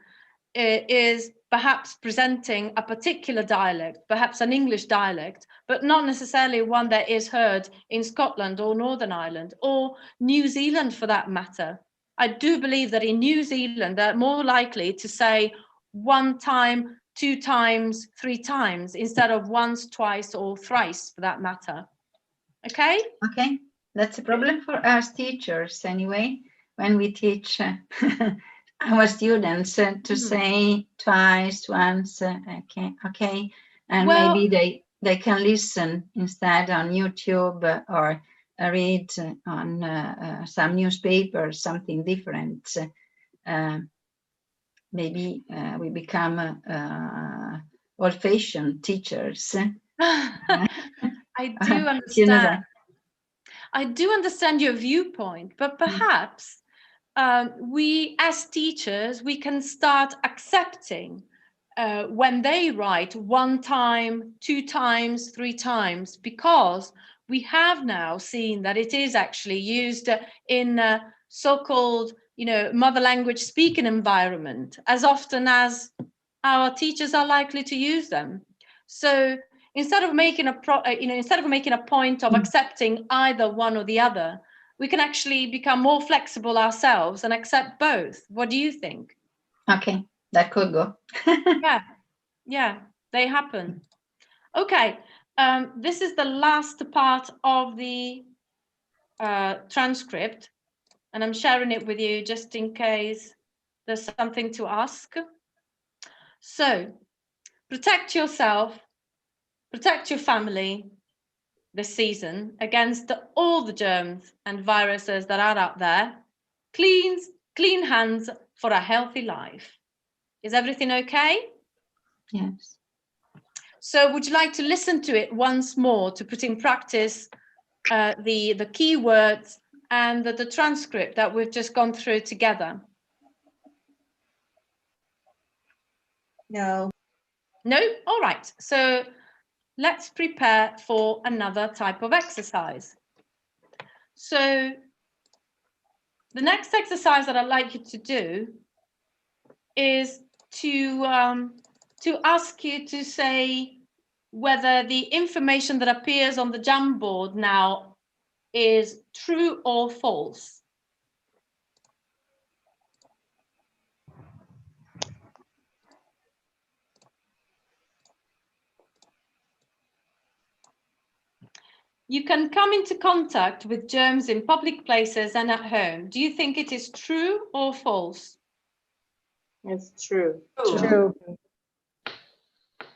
is perhaps presenting a particular dialect, perhaps an English dialect, but not necessarily one that is heard in Scotland or Northern Ireland or New Zealand for that matter. I do believe that in New Zealand, they're more likely to say 1 time, 2 times, 3 times, instead of once, twice, or thrice for that matter. Okay? Okay. That's a problem for us teachers anyway, when we teach our students to say twice, once, okay. And maybe they can listen instead on YouTube or read on some newspaper, something different. Maybe we become old-fashioned teachers. I do understand. I do understand your viewpoint, but perhaps we as teachers, we can start accepting when they write 1 time, 2 times, 3 times, because we have now seen that it is actually used in so-called, mother language speaking environment as often as our teachers are likely to use them. So instead of making a point of accepting either one or the other, we can actually become more flexible ourselves and accept both. What do you think? Okay, that could go. Yeah, they happen. Okay, this is the last part of the transcript, and I'm sharing it with you just in case there's something to ask. So, protect yourself, protect your family this season against all the germs and viruses that are out there. Clean hands for a healthy life. Is everything okay? Yes. So would you like to listen to it once more to put in practice the key words and the transcript that we've just gone through together? No. No? All right. So let's prepare for another type of exercise. So the next exercise that I'd like you to do is to ask you to say whether the information that appears on the Jamboard now is true or false. You can come into contact with germs in public places and at home. Do you think it is true or false? It's true. True.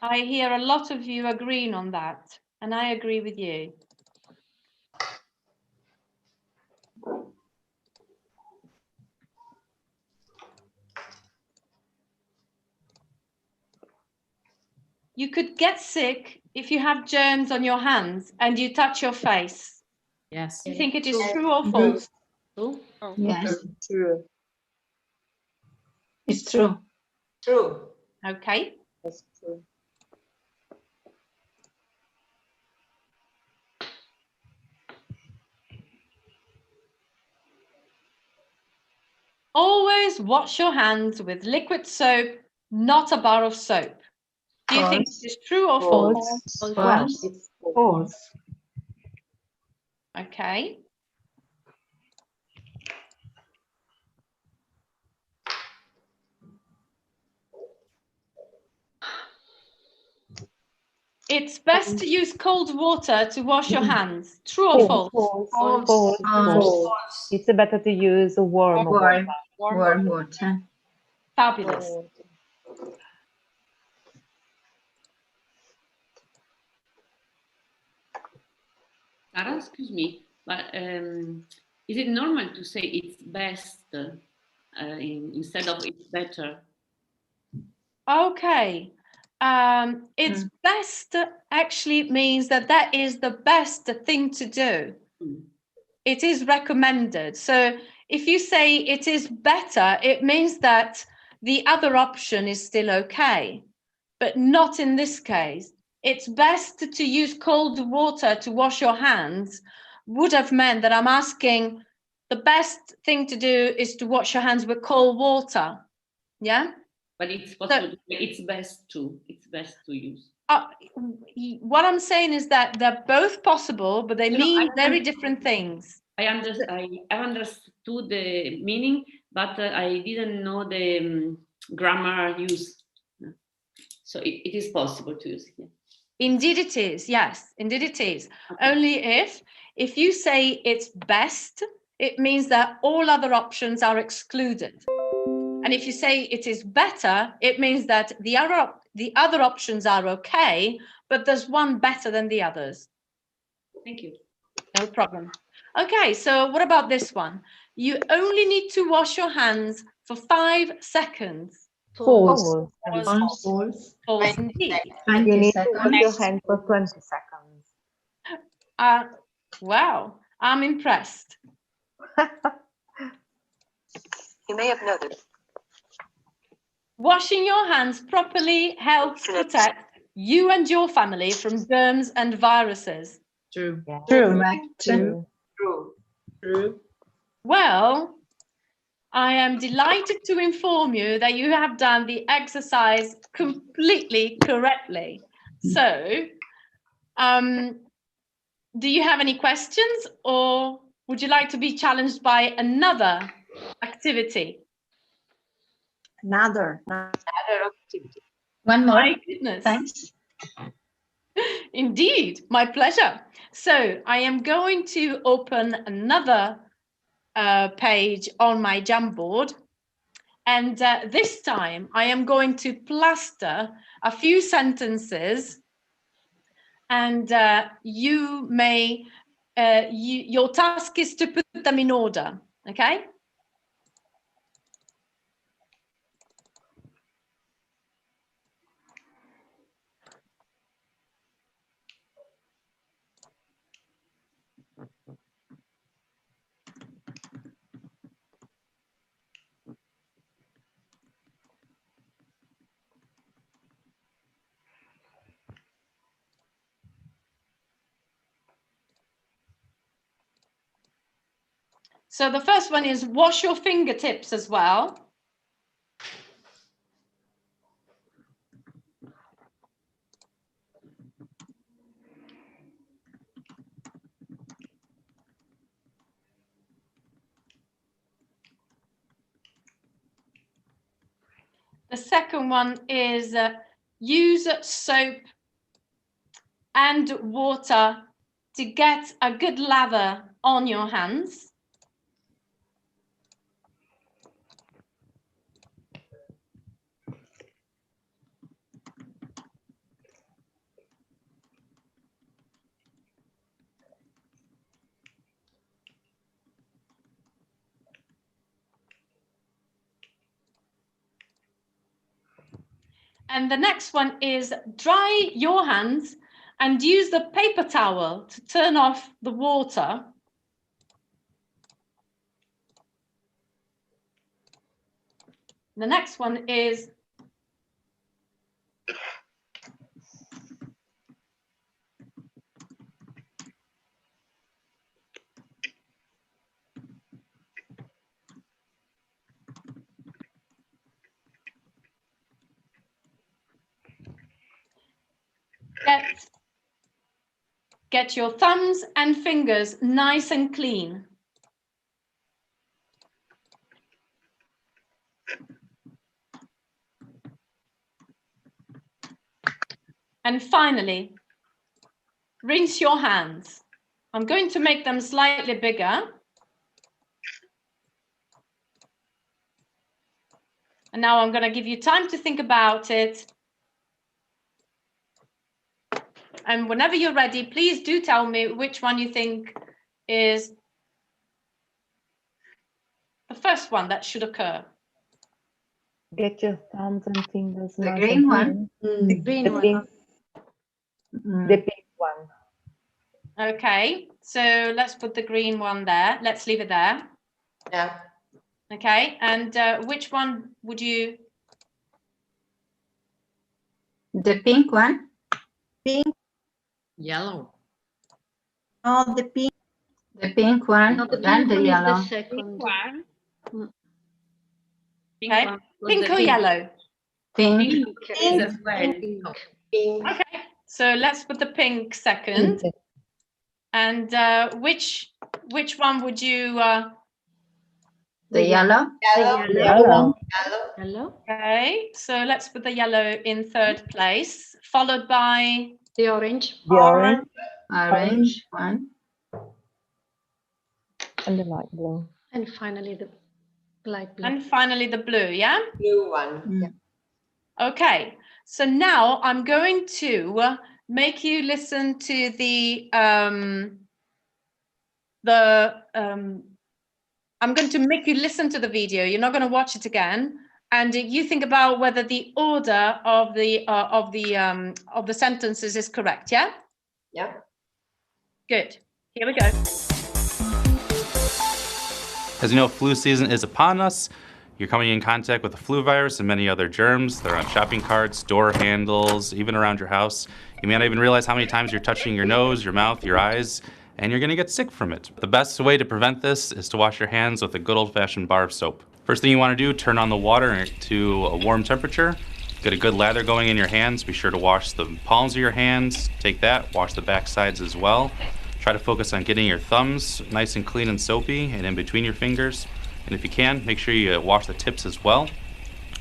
I hear a lot of you agreeing on that, and I agree with you. You could get sick if you have germs on your hands and you touch your face. Yes. You think it is true or false? True? Yes, True. it's true. True. Okay. That's true. Always wash your hands with liquid soap, not a bar of soap. Do you think this is true or false? Well, it's false. Okay. It's best to use cold water to wash your hands. True or false? False. It's better to use warm water. Warm water. Fabulous. Sarah, excuse me, but is it normal to say it's best instead of it's better? Okay. It's best actually means that is the best thing to do. It is recommended. So if you say it is better, it means that the other option is still okay, but not in this case. It's best to use cold water to wash your hands would have meant that I'm asking the best thing to do is to wash your hands with cold water. Yeah? But it's possible to say it's best to use. What I'm saying is that they're both possible, but they mean very different things. I understood the meaning, but I didn't know the grammar use. So it is possible to use. Yeah. Indeed it is, yes, indeed it is. Okay. Only if you say it's best, it means that all other options are excluded. And if you say it is better, it means that the other options are okay, but there's one better than the others. Thank you. No problem. Okay, so what about this one? You only need to wash your hands for 5 seconds. False. False indeed. You need to wash your hands for 20 seconds. Wow, I'm impressed. You may have noted. Washing your hands properly helps protect you and your family from germs and viruses. True. Yeah. True. Well, I am delighted to inform you that you have done the exercise completely correctly. So, do you have any questions, or would you like to be challenged by another activity? Another activity. One more. My goodness. Thanks. Indeed, my pleasure. So I am going to open another page on my Jamboard. And this time I am going to plaster a few sentences, and you may, your task is to put them in order, okay? So the first one is wash your fingertips as well. The second one is use soap and water to get a good lather on your hands. And the next one is dry your hands and use the paper towel to turn off the water. The next one is get your thumbs and fingers nice and clean. And finally, rinse your hands. I'm going to make them slightly bigger. And now I'm going to give you time to think about it. And whenever you're ready, please do tell me which one you think is the first one that should occur. Get your thumbs and fingers. The nice green and one. clean. The green one. Pink, the pink one. Okay, so let's put the green one there. Let's leave it there. Yeah. Okay, and which one would you? The pink one. Pink. Yellow. Oh, the pink. The pink one. No, the Then pink the one yellow. is the second one. Okay, one was pink the or yellow? Pink. Pink as well. Pink. Okay, so let's put the pink second. And which one would you? The yellow. Yellow. Yellow. Okay, so let's put the yellow in third place, followed by the orange. The orange. Orange one. And the light blue. And finally the light blue. And finally the blue, yeah? Blue one. Yeah. Okay, so now I'm going to make you listen to I'm going to make you listen to the video. You're not going to watch it again, and you think about whether the order of the sentences is correct. Yeah. Yeah. Good. Here we go. As you know, flu season is upon us. You're coming in contact with the flu virus and many other germs. They're on shopping carts, door handles, even around your house. You may not even realize how many times you're touching your nose, your mouth, your eyes, and you're gonna get sick from it. The best way to prevent this is to wash your hands with a good old-fashioned bar of soap. First thing you wanna do, turn on the water to a warm temperature. Get a good lather going in your hands. Be sure to wash the palms of your hands. Take that, wash the back sides as well. Try to focus on getting your thumbs nice and clean and soapy and in between your fingers. And if you can, make sure you wash the tips as well.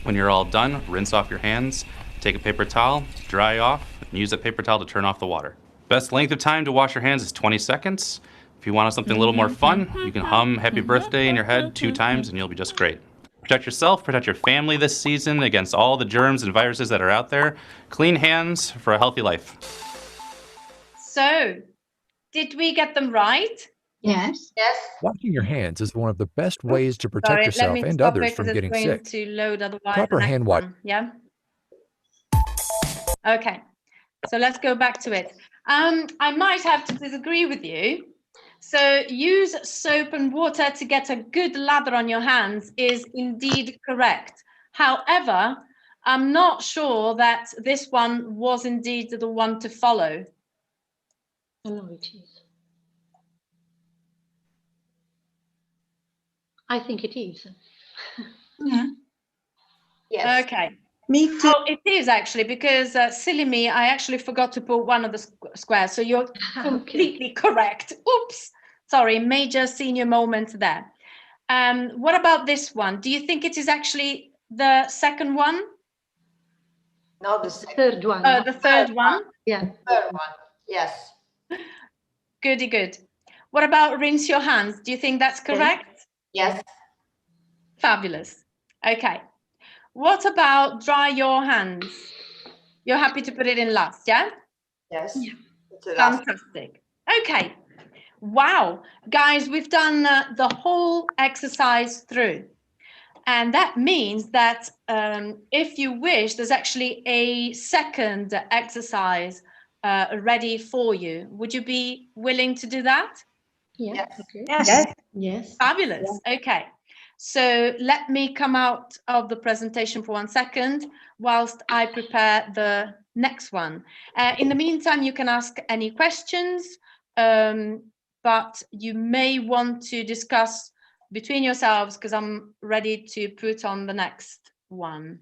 When you're all done, rinse off your hands, take a paper towel, dry off, and use that paper towel to turn off the water. Best length of time to wash your hands is 20 seconds. If you want something a little more fun, you can hum Happy Birthday in your head 2 times and you'll be just great. Protect yourself, protect your family this season against all the germs and viruses that are out there. Clean hands for a healthy life. So, did we get them right? Yes. Yes. Washing your hands is one of the best ways to protect Sorry, yourself let me and stop others it from 'cause getting it's going sick. to load otherwise. Proper the next hand wipe. one, yeah. Okay, so let's go back to it. I might have to disagree with you. So use soap and water to get a good lather on your hands is indeed correct. However, I'm not sure that this one was indeed the one to follow. No, it is. I think it is. Yeah. Yes. Okay. Me too. Oh, it is actually, because silly me, I actually forgot to put one of the squares. So you're completely correct. Oops. Sorry, major senior moment there. What about this one? Do you think it is actually the second one? No, the third one. The third one? Yeah. Third one. Yes. Goody good. What about rinse your hands? Do you think that's correct? Yes. Fabulous. Okay. What about dry your hands? You're happy to put it in last, yeah? Yes. Yeah. Fantastic. Okay. Wow. Guys, we've done the whole exercise through. And that means that if you wish, there's actually a second exercise ready for you. Would you be willing to do that? Yeah. Okay. Yes. Yes. Fabulous. Okay. So let me come out of the presentation for 1 second whilst I prepare the next one. In the meantime, you can ask any questions, but you may want to discuss between yourselves because I'm ready to put on the next one.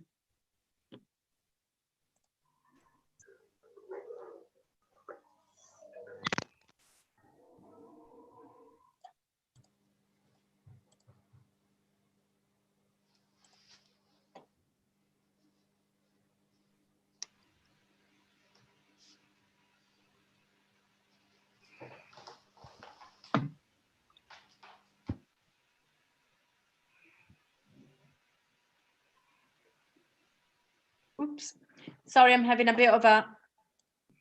Oops, sorry, I'm having a bit of a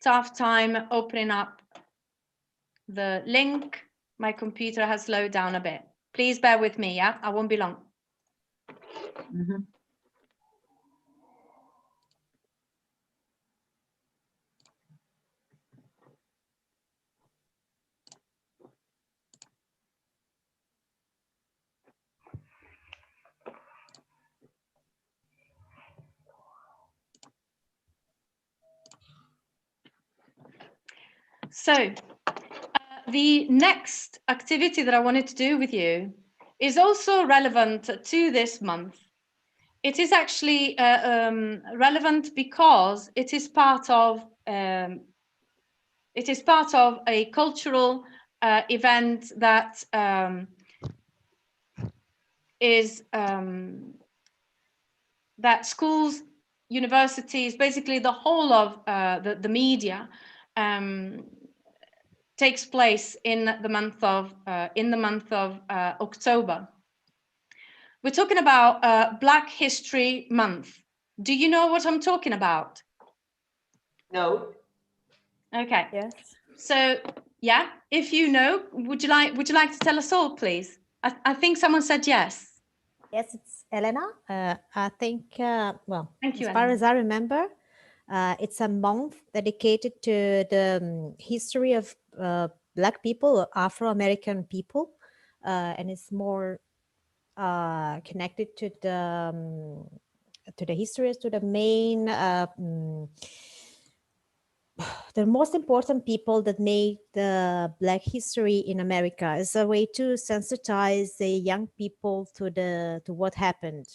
tough time opening up the link. My computer has slowed down a bit. Please bear with me, yeah? I won't be long. So the next activity that I wanted to do with you is also relevant to this month. It is actually relevant because it is part of a cultural event that is that schools, universities, basically the whole of the media takes place in the month of October. We're talking about Black History Month. Do you know what I'm talking about? No. Okay. Yes. So yeah, if you know, would you like to tell us all, please? I think someone said yes. Yes, it's Elena. I think, well, Thank you, as far Elena. as I remember, it's a month dedicated to the history of Black people, Afro-American people, and it's more connected to the history, to the main, the most important people that made the Black history in America, as a way to sensitize the young people to what happened.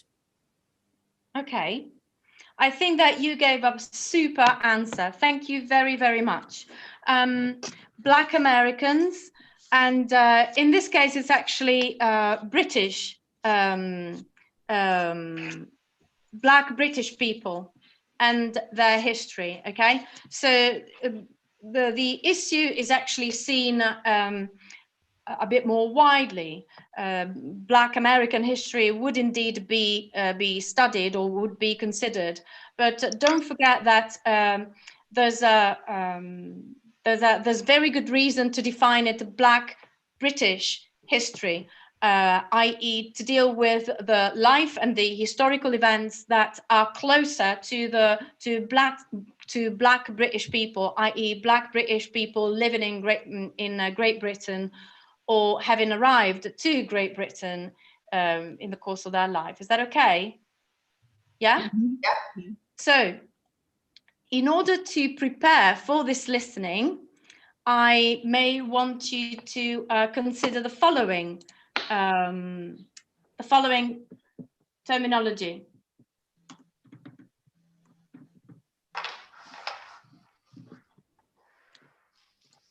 Okay. I think that you gave a super answer. Thank you very, very much. Black Americans, and in this case, it's actually British, Black British people and their history, okay? So the issue is actually seen a bit more widely. Black American history would indeed be studied or would be considered, but don't forget that there's very good reason to define it Black British history, i.e., to deal with the life and the historical events that are closer to Black British people, i.e., Black British people living in Great Britain, or having arrived to Great Britain in the course of their life. Is that okay? Yeah? Yeah. So, in order to prepare for this listening, I may want you to consider the following terminology.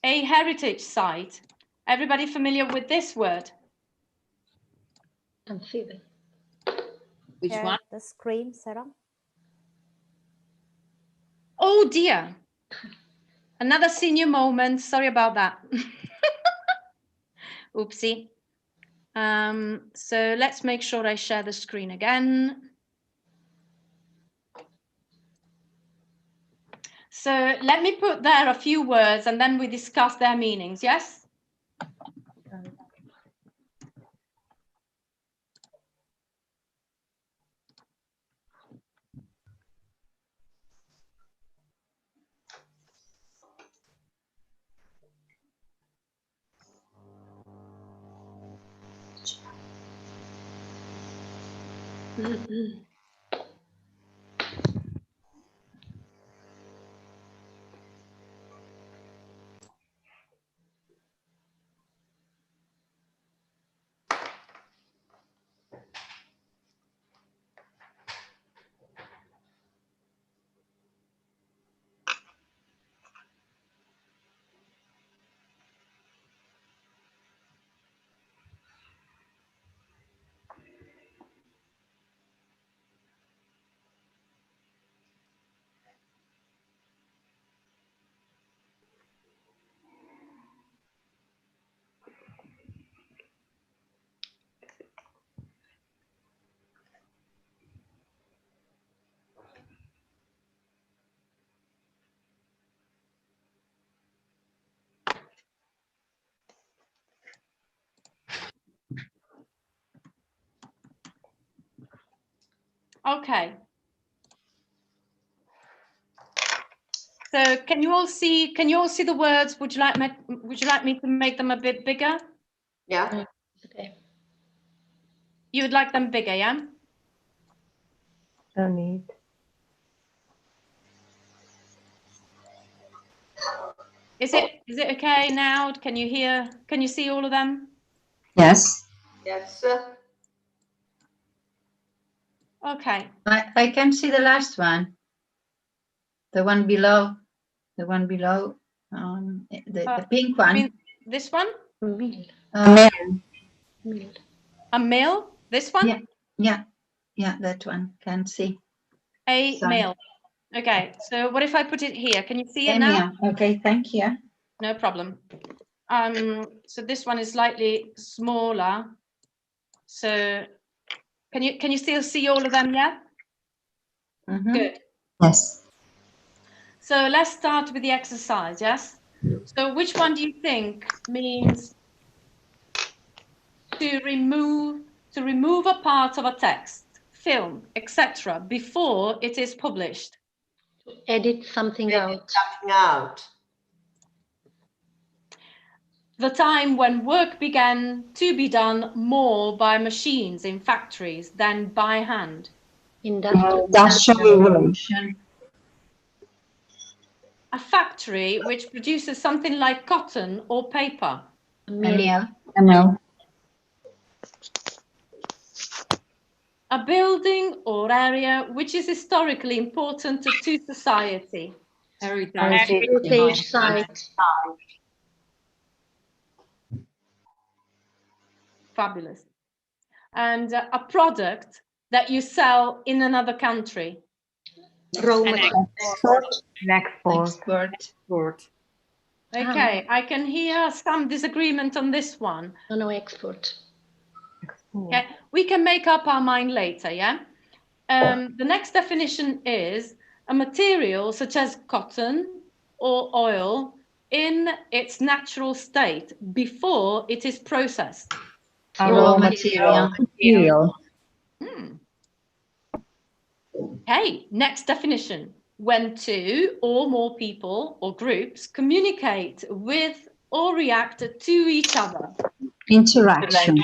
A heritage site. Everybody familiar with this word? Amphibian. Which one? The scream, Sarah. Oh dear. Another senior moment. Sorry about that. Oopsie. So let's make sure I share the screen again. So let me put there a few words and then we discuss their meanings, yes? Okay. So can you all see the words? Would you like me to make them a bit bigger? Yeah. Okay. You would like them bigger, yeah? No need. Is it okay now? Can you see all of them? Yes. Yes. Okay. I can see the last one. The one below. The one below. The pink one. You mean this one? Mill. Mill. A mill? This one? Yeah, that one. Can see. A Sorry. mill. Okay. So what if I put it here? Can you see it now? Okay, thank you. No problem. So this one is slightly smaller. So can you still see all of them? Yeah. Good. Yes. So let's start with the exercise. Yes. So which one do you think means to remove a part of a text, film, etc. before it is published? Edit something out. Something out. The time when work began to be done more by machines in factories than by hand. Industrial Revolution. A factory which produces something like cotton or paper. A mill. A building or area which is historically important to society. Heritage site. Fabulous. And a product that you sell in another country. Raw material. Export. Okay, I can hear some disagreement on this one. No, export. Okay, we can make up our mind later, yeah? The next definition is a material such as cotton or oil in its natural state before it is processed. A raw material. Okay, next definition. When two or more people or groups communicate with or react to each other. Interaction.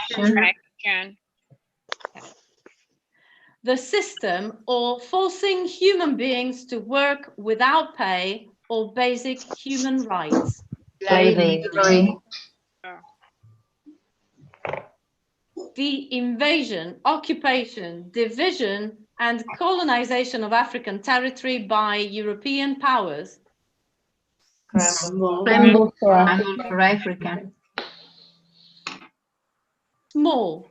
The system or forcing human beings to work without pay or basic human rights. Slavery. The invasion, occupation, division, and colonization of African territory by European powers. Scramble for Africa. Small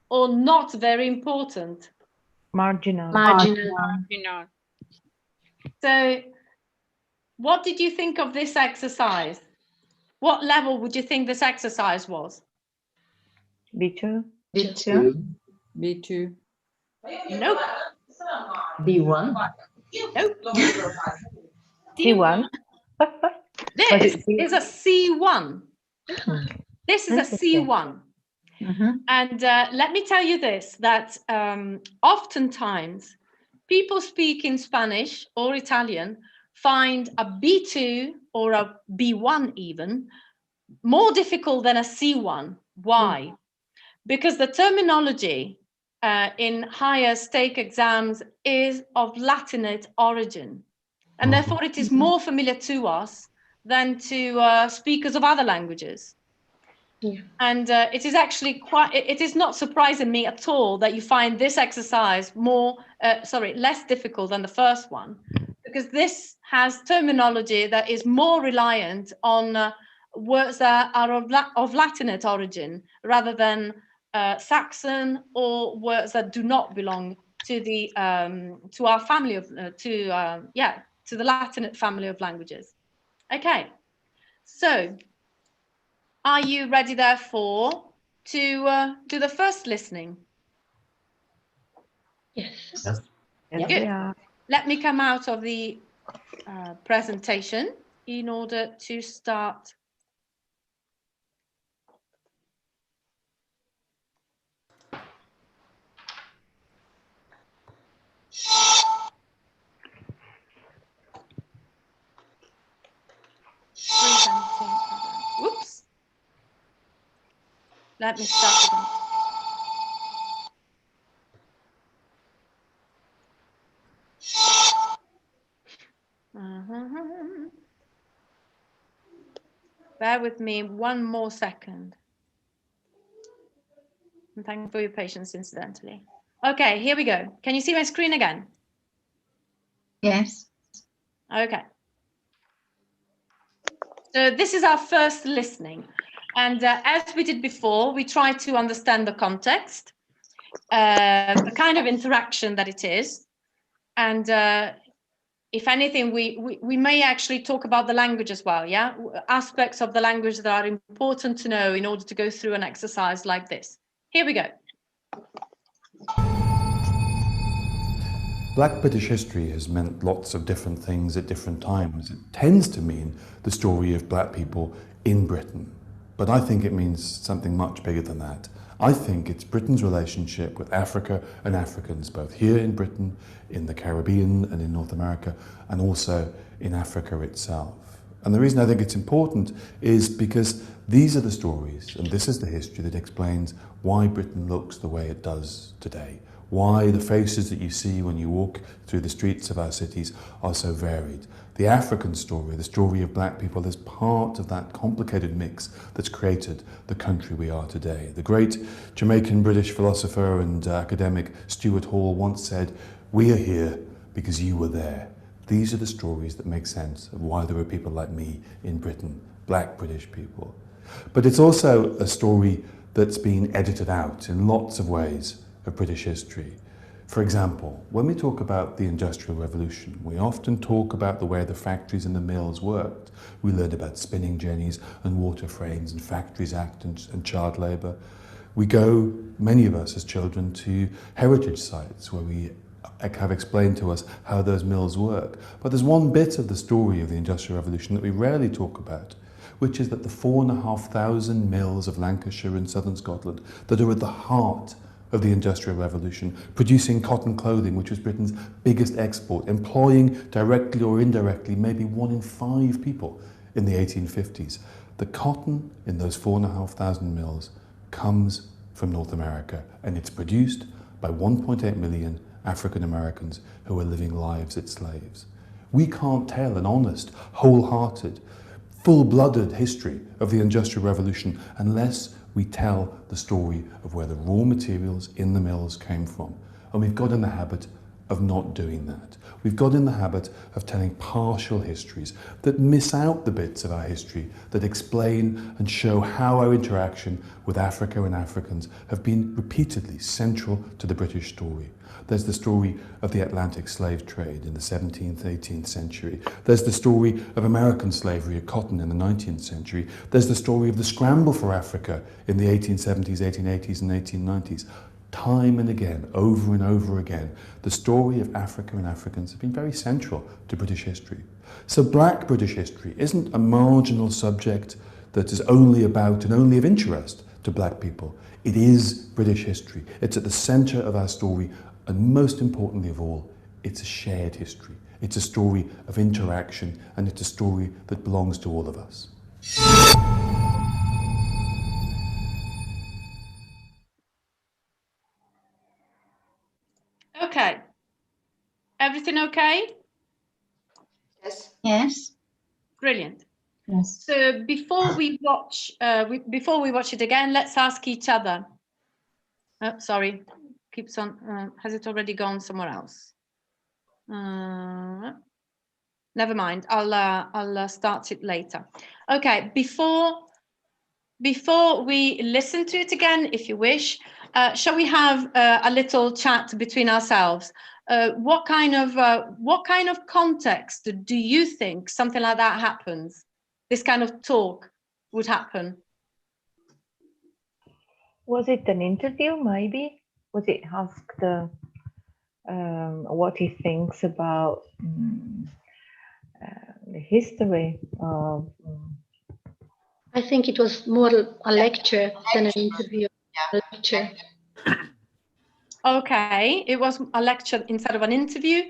or not very important. Marginal. So, what did you think of this exercise? What level would you think this exercise was? B2. B2. Nope. B1. Nope. T1. This is a C1. This is a C1. And let me tell you this, that oftentimes people speaking Spanish or Italian find a B2 or a B1 even more difficult than a C1. Why? Because the terminology in higher stake exams is of Latinate origin. And therefore it is more familiar to us than to speakers of other languages. Yeah. And it is actually it is not surprising me at all that you find this exercise less difficult than the first one, because this has terminology that is more reliant on words that are of Latinate origin rather than Saxon, or words that do not belong to the to our family of to the Latinate family of languages. Okay, so are you ready, therefore, to do the first listening? Yes. Yes, Good. we are. Let me come out of the presentation in order to start. Whoops. Let me start again. Bear with me one more second. And thank you for your patience, incidentally. Okay, here we go. Can you see my screen again? Yes. Okay. So this is our first listening. And as we did before, we try to understand the context, the kind of interaction that it is. And if anything, we may actually talk about the language as well, yeah? Aspects of the language that are important to know in order to go through an exercise like this. Here we go. Black British history has meant lots of different things at different times. It tends to mean the story of black people in Britain. But I think it means something much bigger than that. I think it's Britain's relationship with Africa and Africans, both here in Britain, in the Caribbean and in North America, and also in Africa itself. And the reason I think it's important is because these are the stories, and this is the history that explains why Britain looks the way it does today, why the faces that you see when you walk through the streets of our cities are so varied. The African story, the story of black people, is part of that complicated mix that's created the country we are today. The great Jamaican British philosopher and academic Stuart Hall once said, "We are here because you were there." These are the stories that make sense of why there are people like me in Britain, black British people. But it's also a story that's been edited out in lots of ways of British history. For example, when we talk about the Industrial Revolution, we often talk about the way the factories and the mills worked. We learned about spinning jennies and water frames and Factories Act and child labour. We go, many of us as children, to heritage sites where we have explained to us how those mills work. But there's one bit of the story of the Industrial Revolution that we rarely talk about, which is that the 4,500 mills of Lancashire and southern Scotland that are at the heart of the Industrial Revolution, producing cotton clothing, which was Britain's biggest export, employing directly or indirectly maybe 1 in 5 people in the 1850s. The cotton in those 4,500 mills comes from North America, and it's produced by 1.8 million African Americans who are living lives as slaves. We can't tell an honest, wholehearted, full-blooded history of the Industrial Revolution unless we tell the story of where the raw materials in the mills came from. And we've got in the habit of not doing that. We've got in the habit of telling partial histories that miss out the bits of our history that explain and show how our interaction with Africa and Africans have been repeatedly central to the British story. There's the story of the Atlantic slave trade in the 17th, 18th century. There's the story of American slavery at cotton in the 19th century. There's the story of the scramble for Africa in the 1870s, 1880s and 1890s. Time and again, over and over again, the story of Africa and Africans has been very central to British history. So black British history isn't a marginal subject that is only about and only of interest to black people. It is British history. It's at the centre of our story. And most importantly of all, it's a shared history. It's a story of interaction, and it's a story that belongs to all of us. everything okay? Yes. Yes. Brilliant. Yes. So before we watch it again, let's ask each other. Oh, sorry, keeps on. Has it already gone somewhere else? Never mind. I'll start it later. Okay. Before we listen to it again, if you wish, shall we have a little chat between ourselves? What kind of context do you think something like that happens? This kind of talk would happen? Was it an interview, maybe? Was it asked what he thinks about the history of... I think it was more a lecture than an interview. A lecture. Okay, it was a lecture instead of an interview.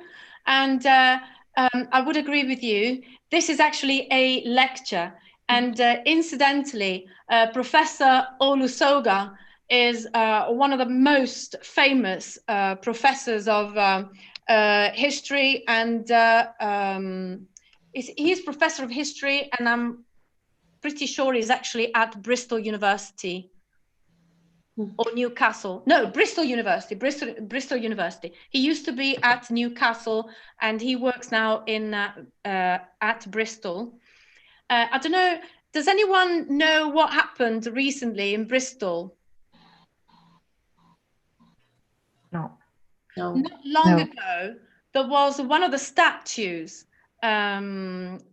And I would agree with you. This is actually a lecture. And incidentally, Professor Olusoga is one of the most famous professors of history. And he's professor of history, and I'm pretty sure he's actually at Bristol University. Or Newcastle. No, Bristol University. Bristol University. He used to be at Newcastle, and he works now in at Bristol. I don't know. Does anyone know what happened recently in Bristol? No. Not long ago, there was one of the statues,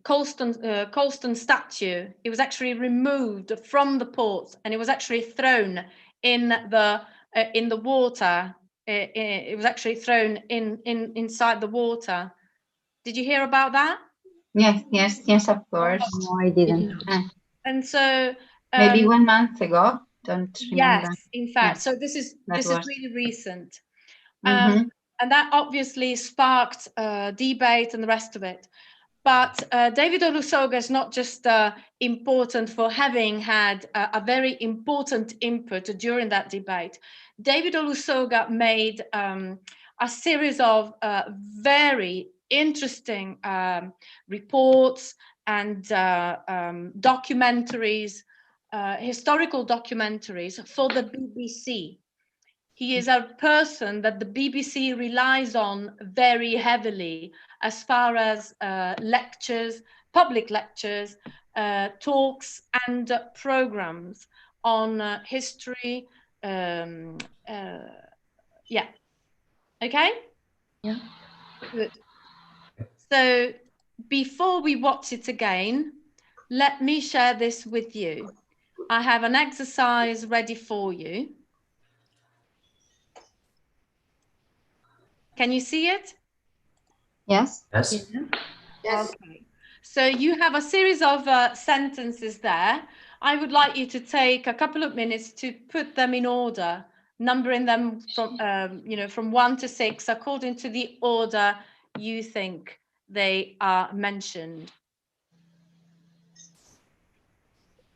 Colston statue. It was actually removed from the port, and it was actually thrown in the water. It was actually thrown inside the water. Did you hear about that? Yes, of course. No, I didn't. And so Maybe 1 month ago. Don't remember. Yes, in fact. Yes, So this is really recent. And that obviously sparked debate and the rest of it. But David Olusoga is not just important for having had a very important input during that debate. David Olusoga made a series of very interesting reports and documentaries, historical documentaries for the BBC. He is a person that the BBC relies on very heavily as far as lectures, public lectures, talks and programs on history. Yeah. Okay? Yeah. Good. So before we watch it again, let me share this with you. I have an exercise ready for you. Can you see it? Yes. Yes. Okay. So you have a series of sentences there. I would like you to take a couple of minutes to put them in order, numbering them from, from 1 to 6, according to the order you think they are mentioned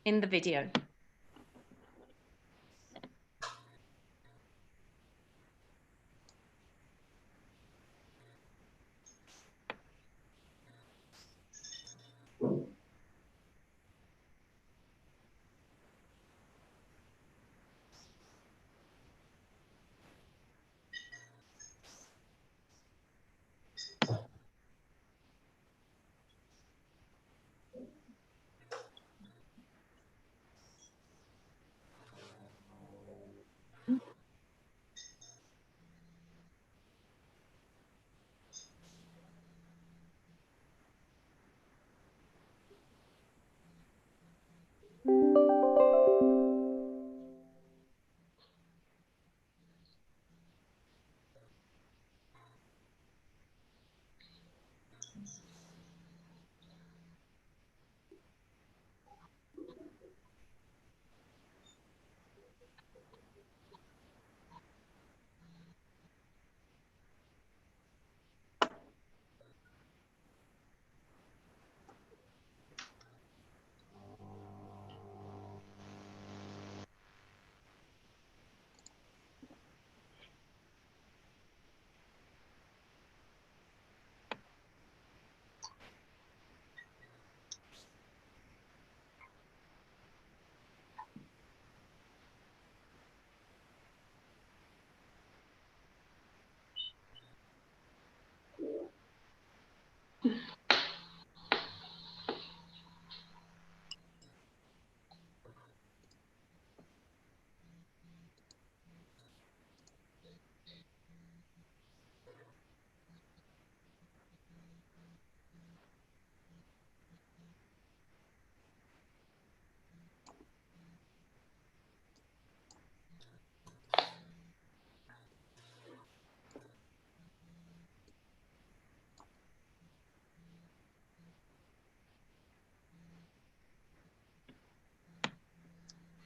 in the video.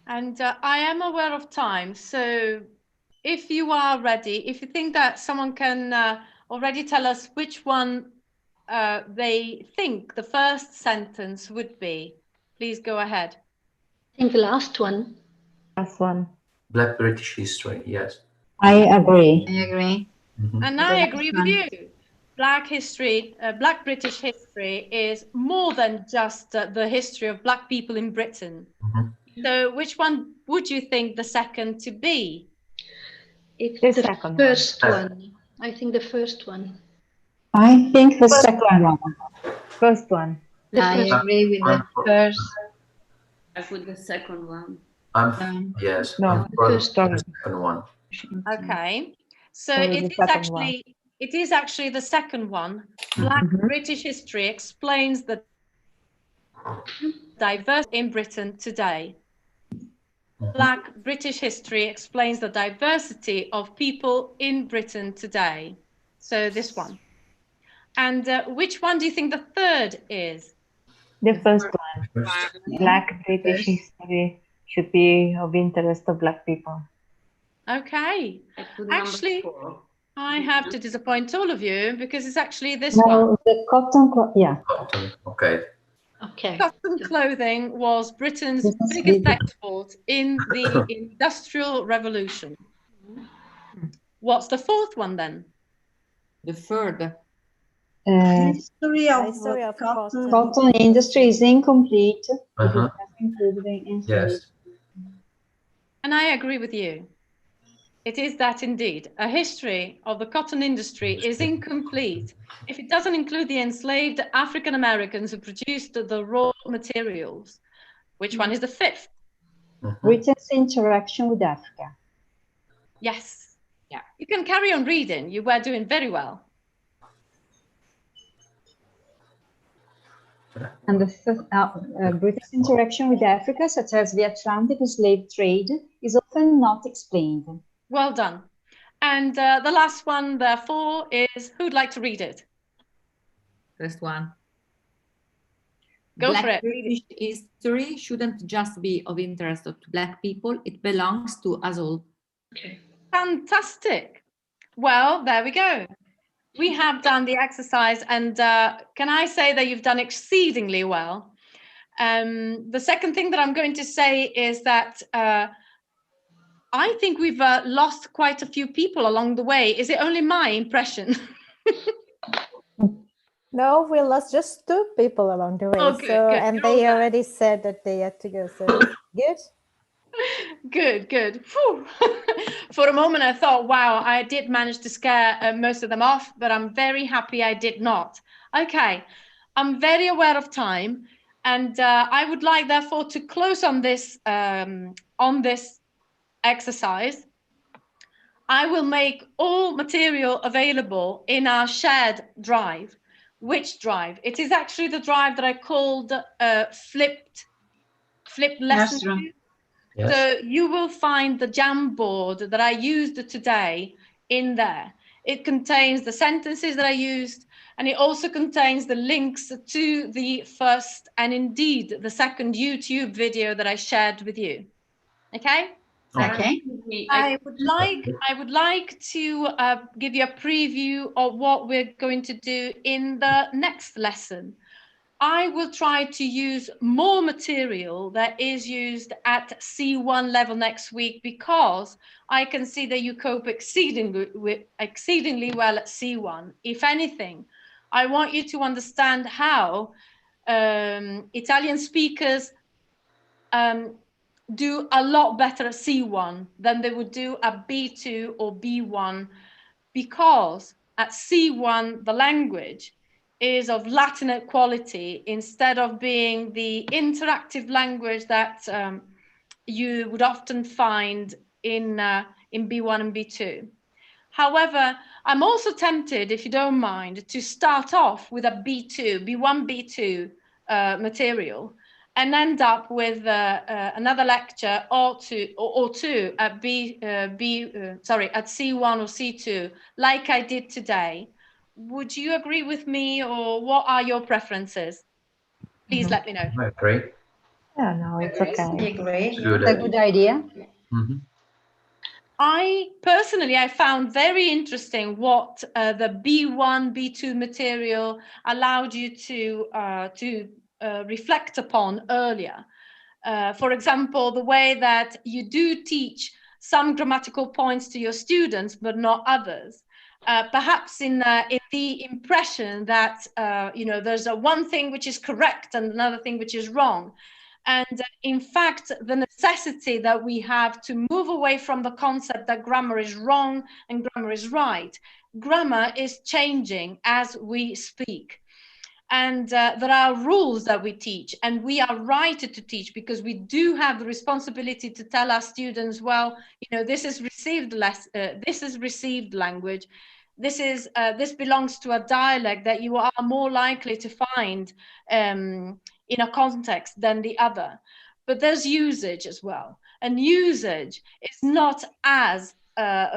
And I am aware of time, so if you are ready, if you think that someone can already tell us which one they think the first sentence would be, please go ahead. I think the last one. Last one. Black British history, yes. I agree. I agree. And I agree with you. Black history, Black British history is more than just the history of Black people in Britain. So which one would you think the second to be? It's The the second first one. I think the first one. I think the second one. First one. I agree with the first. I put the second one. Yes, No, I'm for the first one. second one. Okay, so So it the second one. is actually the second one. Black British history explains the diversity in Britain today. Black British history explains the diversity of people in Britain today. So this one. And which one do you think the third is? The first one. Black British history should be of interest of Black people. Okay. Actually, I have to disappoint all of you because it's actually this No, one. the cotton, yeah. Cotton, okay. Okay. Cotton clothing was Britain's biggest export in the Industrial Revolution. What's the fourth one then? The third. History of cotton industry is incomplete. Uh-huh. Included Yes. And I agree with you. It is that indeed. A history of the cotton industry is incomplete if it doesn't include the enslaved African Americans who produced the raw materials. Which one is the fifth? Britain's interaction with Africa. Yes. Yeah. You can carry on reading. You were doing very well. And the fifth, British interaction with Africa, such as the Atlantic slave trade, is often not explained. Well done. And the last one, therefore, is who'd like to read it? First one. Go Black for it. British history shouldn't just be of interest to Black people, it belongs to us all. Okay. Fantastic. Well, there we go. We have done the exercise, and can I say that you've done exceedingly well? The second thing that I'm going to say is that I think we've lost quite a few people along the way. Is it only my impression? No, we lost just 2 people along the way. Oh, good, so, good. and You're they all already said that they had to go. So good. Good, good. Whew. For a moment, I thought, wow, I did manage to scare most of them off, but I'm very happy I did not. Okay, I'm very aware of time, and I would like, therefore, to close on this exercise. I will make all material available in our shared drive. Which drive? It is actually the drive that I called flipped lesson. Yes. So you will find the Jamboard that I used today in there. It contains the sentences that I used, and it also contains the links to the first and indeed the second YouTube video that I shared with you. Okay? Okay. I would like to give you a preview of what we're going to do in the next lesson. I will try to use more material that is used at C1 level next week because I can see that you cope exceedingly well at C1. If anything, I want you to understand how Italian speakers do a lot better at C1 than they would do at B2 or B1, because at C1, the language is of Latinate quality instead of being the interactive language that you would often find in B1 and B2. However, I'm also tempted, if you don't mind, to start off with a B1, B2 material, and end up with another lecture or two at at C1 or C2, like I did today. Would you agree with me, or what are your preferences? Please let me know. I agree. Yeah, no, it's okay. Agree. Good A good idea. Mm-hmm. I personally, I found very interesting what the B1, B2 material allowed you to reflect upon earlier. For example, the way that you do teach some grammatical points to your students, but not others. Perhaps in the impression that there's one thing which is correct and another thing which is wrong. And in fact, the necessity that we have to move away from the concept that grammar is wrong and grammar is right. Grammar is changing as we speak. And there are rules that we teach, and we are right to teach, because we do have the responsibility to tell our students, well, this is received language. This belongs to a dialect that you are more likely to find in a context than the other. But there's usage as well, and usage is not as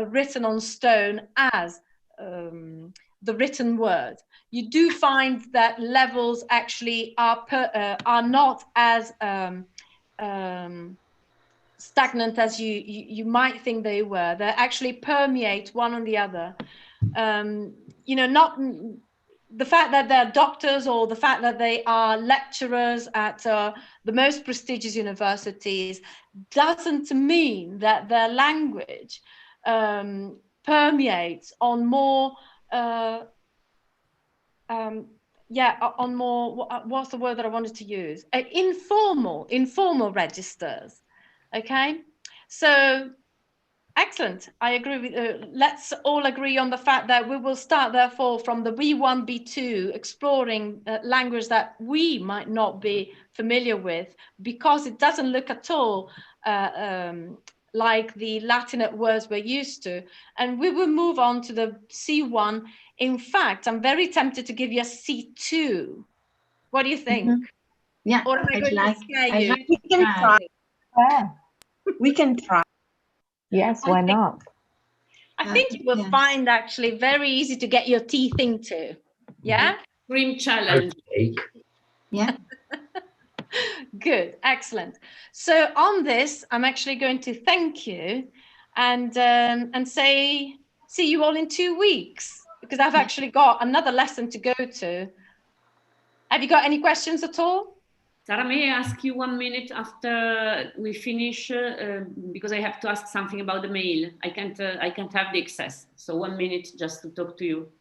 written on stone as the written word. You do find that levels actually are not as stagnant as you might think they were. They actually permeate one on the other. Not the fact that they're doctors or the fact that they are lecturers at the most prestigious universities doesn't mean that their language permeates on more on more, what's the word that I wanted to use? Informal registers. Okay, so excellent. I agree with. Let's all agree on the fact that we will start, therefore, from the B1, B2, exploring language that we might not be familiar with, because it doesn't look at all like the Latinate words we're used to. And we will move on to the C1. In fact, I'm very tempted to give you a C2. What do you think? Mm-hmm. Yeah, Or am I going to scare you? We can try. Yeah. We can try. Yes, why not? I think you will find actually very easy to get your teeth into. Yeah? Dream challenge. Yeah. Good, excellent. So on this, I'm actually going to thank you and say see you all in 2 weeks, because I've actually got another lesson to go to. Have you got any questions at all? Sarah, may I ask you 1 minute after we finish, because I have to ask something about the mail. I can't have the access. So 1 minute just to talk to you.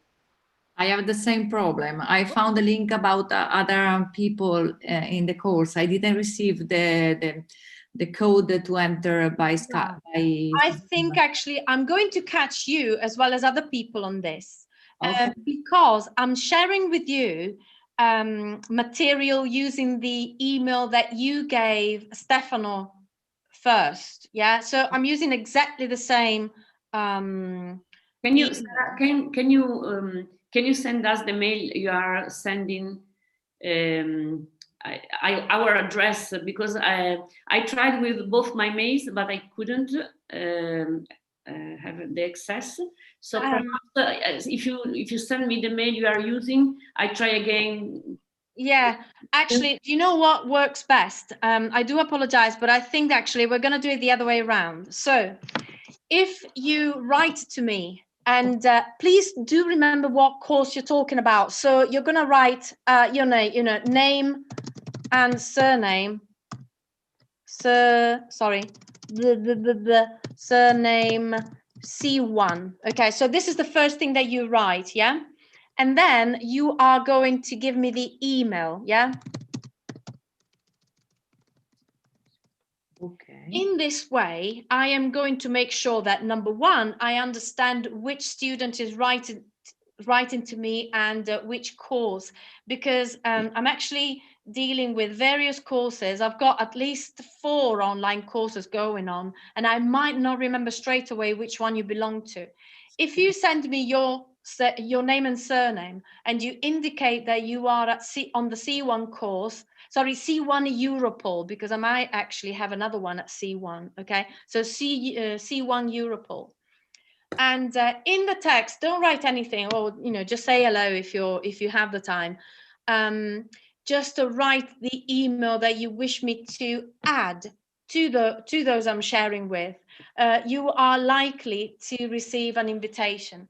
I have the same problem. I found a link about other people in the course. I didn't receive the code to enter by Skype. I think actually I'm going to catch you as well as other people on this, because I'm sharing with you material using the email that you gave Stefano first. Yeah, so I'm using exactly the same. Can you send us the mail you are sending? Our address, because I tried with both my mails, but I couldn't have the access. So perhaps if you send me the mail you are using, I try again. Yeah, actually, do you know what works best? I do apologize, but I think actually we're going to do it the other way around. So if you write to me, and please do remember what course you're talking about. So you're going to write your name and surname. Surname C1. Okay, so this is the first thing that you write, yeah? And then you are going to give me the email, yeah? Okay. In this way, I am going to make sure that, number one, I understand which student is writing writing to me and which course, because I'm actually dealing with various courses. I've got at least 4 online courses going on, and I might not remember straight away which one you belong to. If you send me your name and surname, and you indicate that you are on the C1 course, sorry, C1 Europol, because I might actually have another one at C1, okay? So C1 Europol. And in the text, don't write anything, or just say hello if you have the time. Just to write the email that you wish me to add to those I'm sharing with. You are likely to receive an invitation.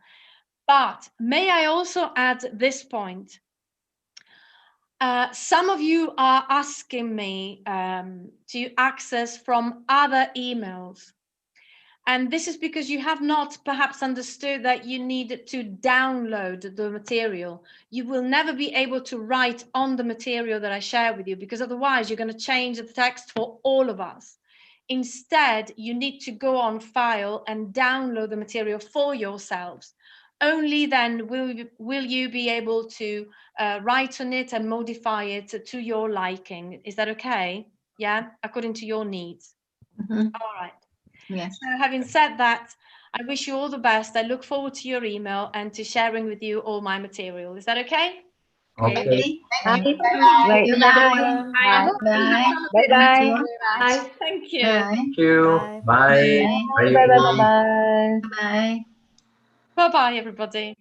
But may I also add this point? Some of you are asking me to access from other emails. And this is because you have not perhaps understood that you need to download the material. You will never be able to write on the material that I share with you, because otherwise you're going to change the text for all of us. Instead, you need to go on File and download the material for yourselves. Only then will you be able to write on it and modify it to your liking. Is that okay? Yeah, according to your needs. All right. Yes. So having said that, I wish you all the best. I look forward to your email and to sharing with you all my material. Is that okay? Okay. Thank you. Right. Bye. Bye-bye. Bye. Thank you. Thank you. Bye. Bye. Bye-bye. Bye. Bye-bye, everybody.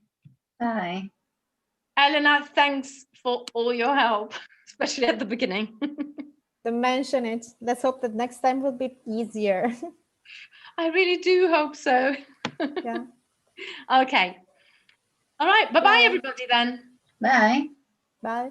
Bye. Elena, thanks for all your help, especially at the beginning. Don't mention it. Let's hope that next time will be easier. I really do hope so. Yeah. Okay. All right. Bye-bye, everybody, then. Bye. Bye.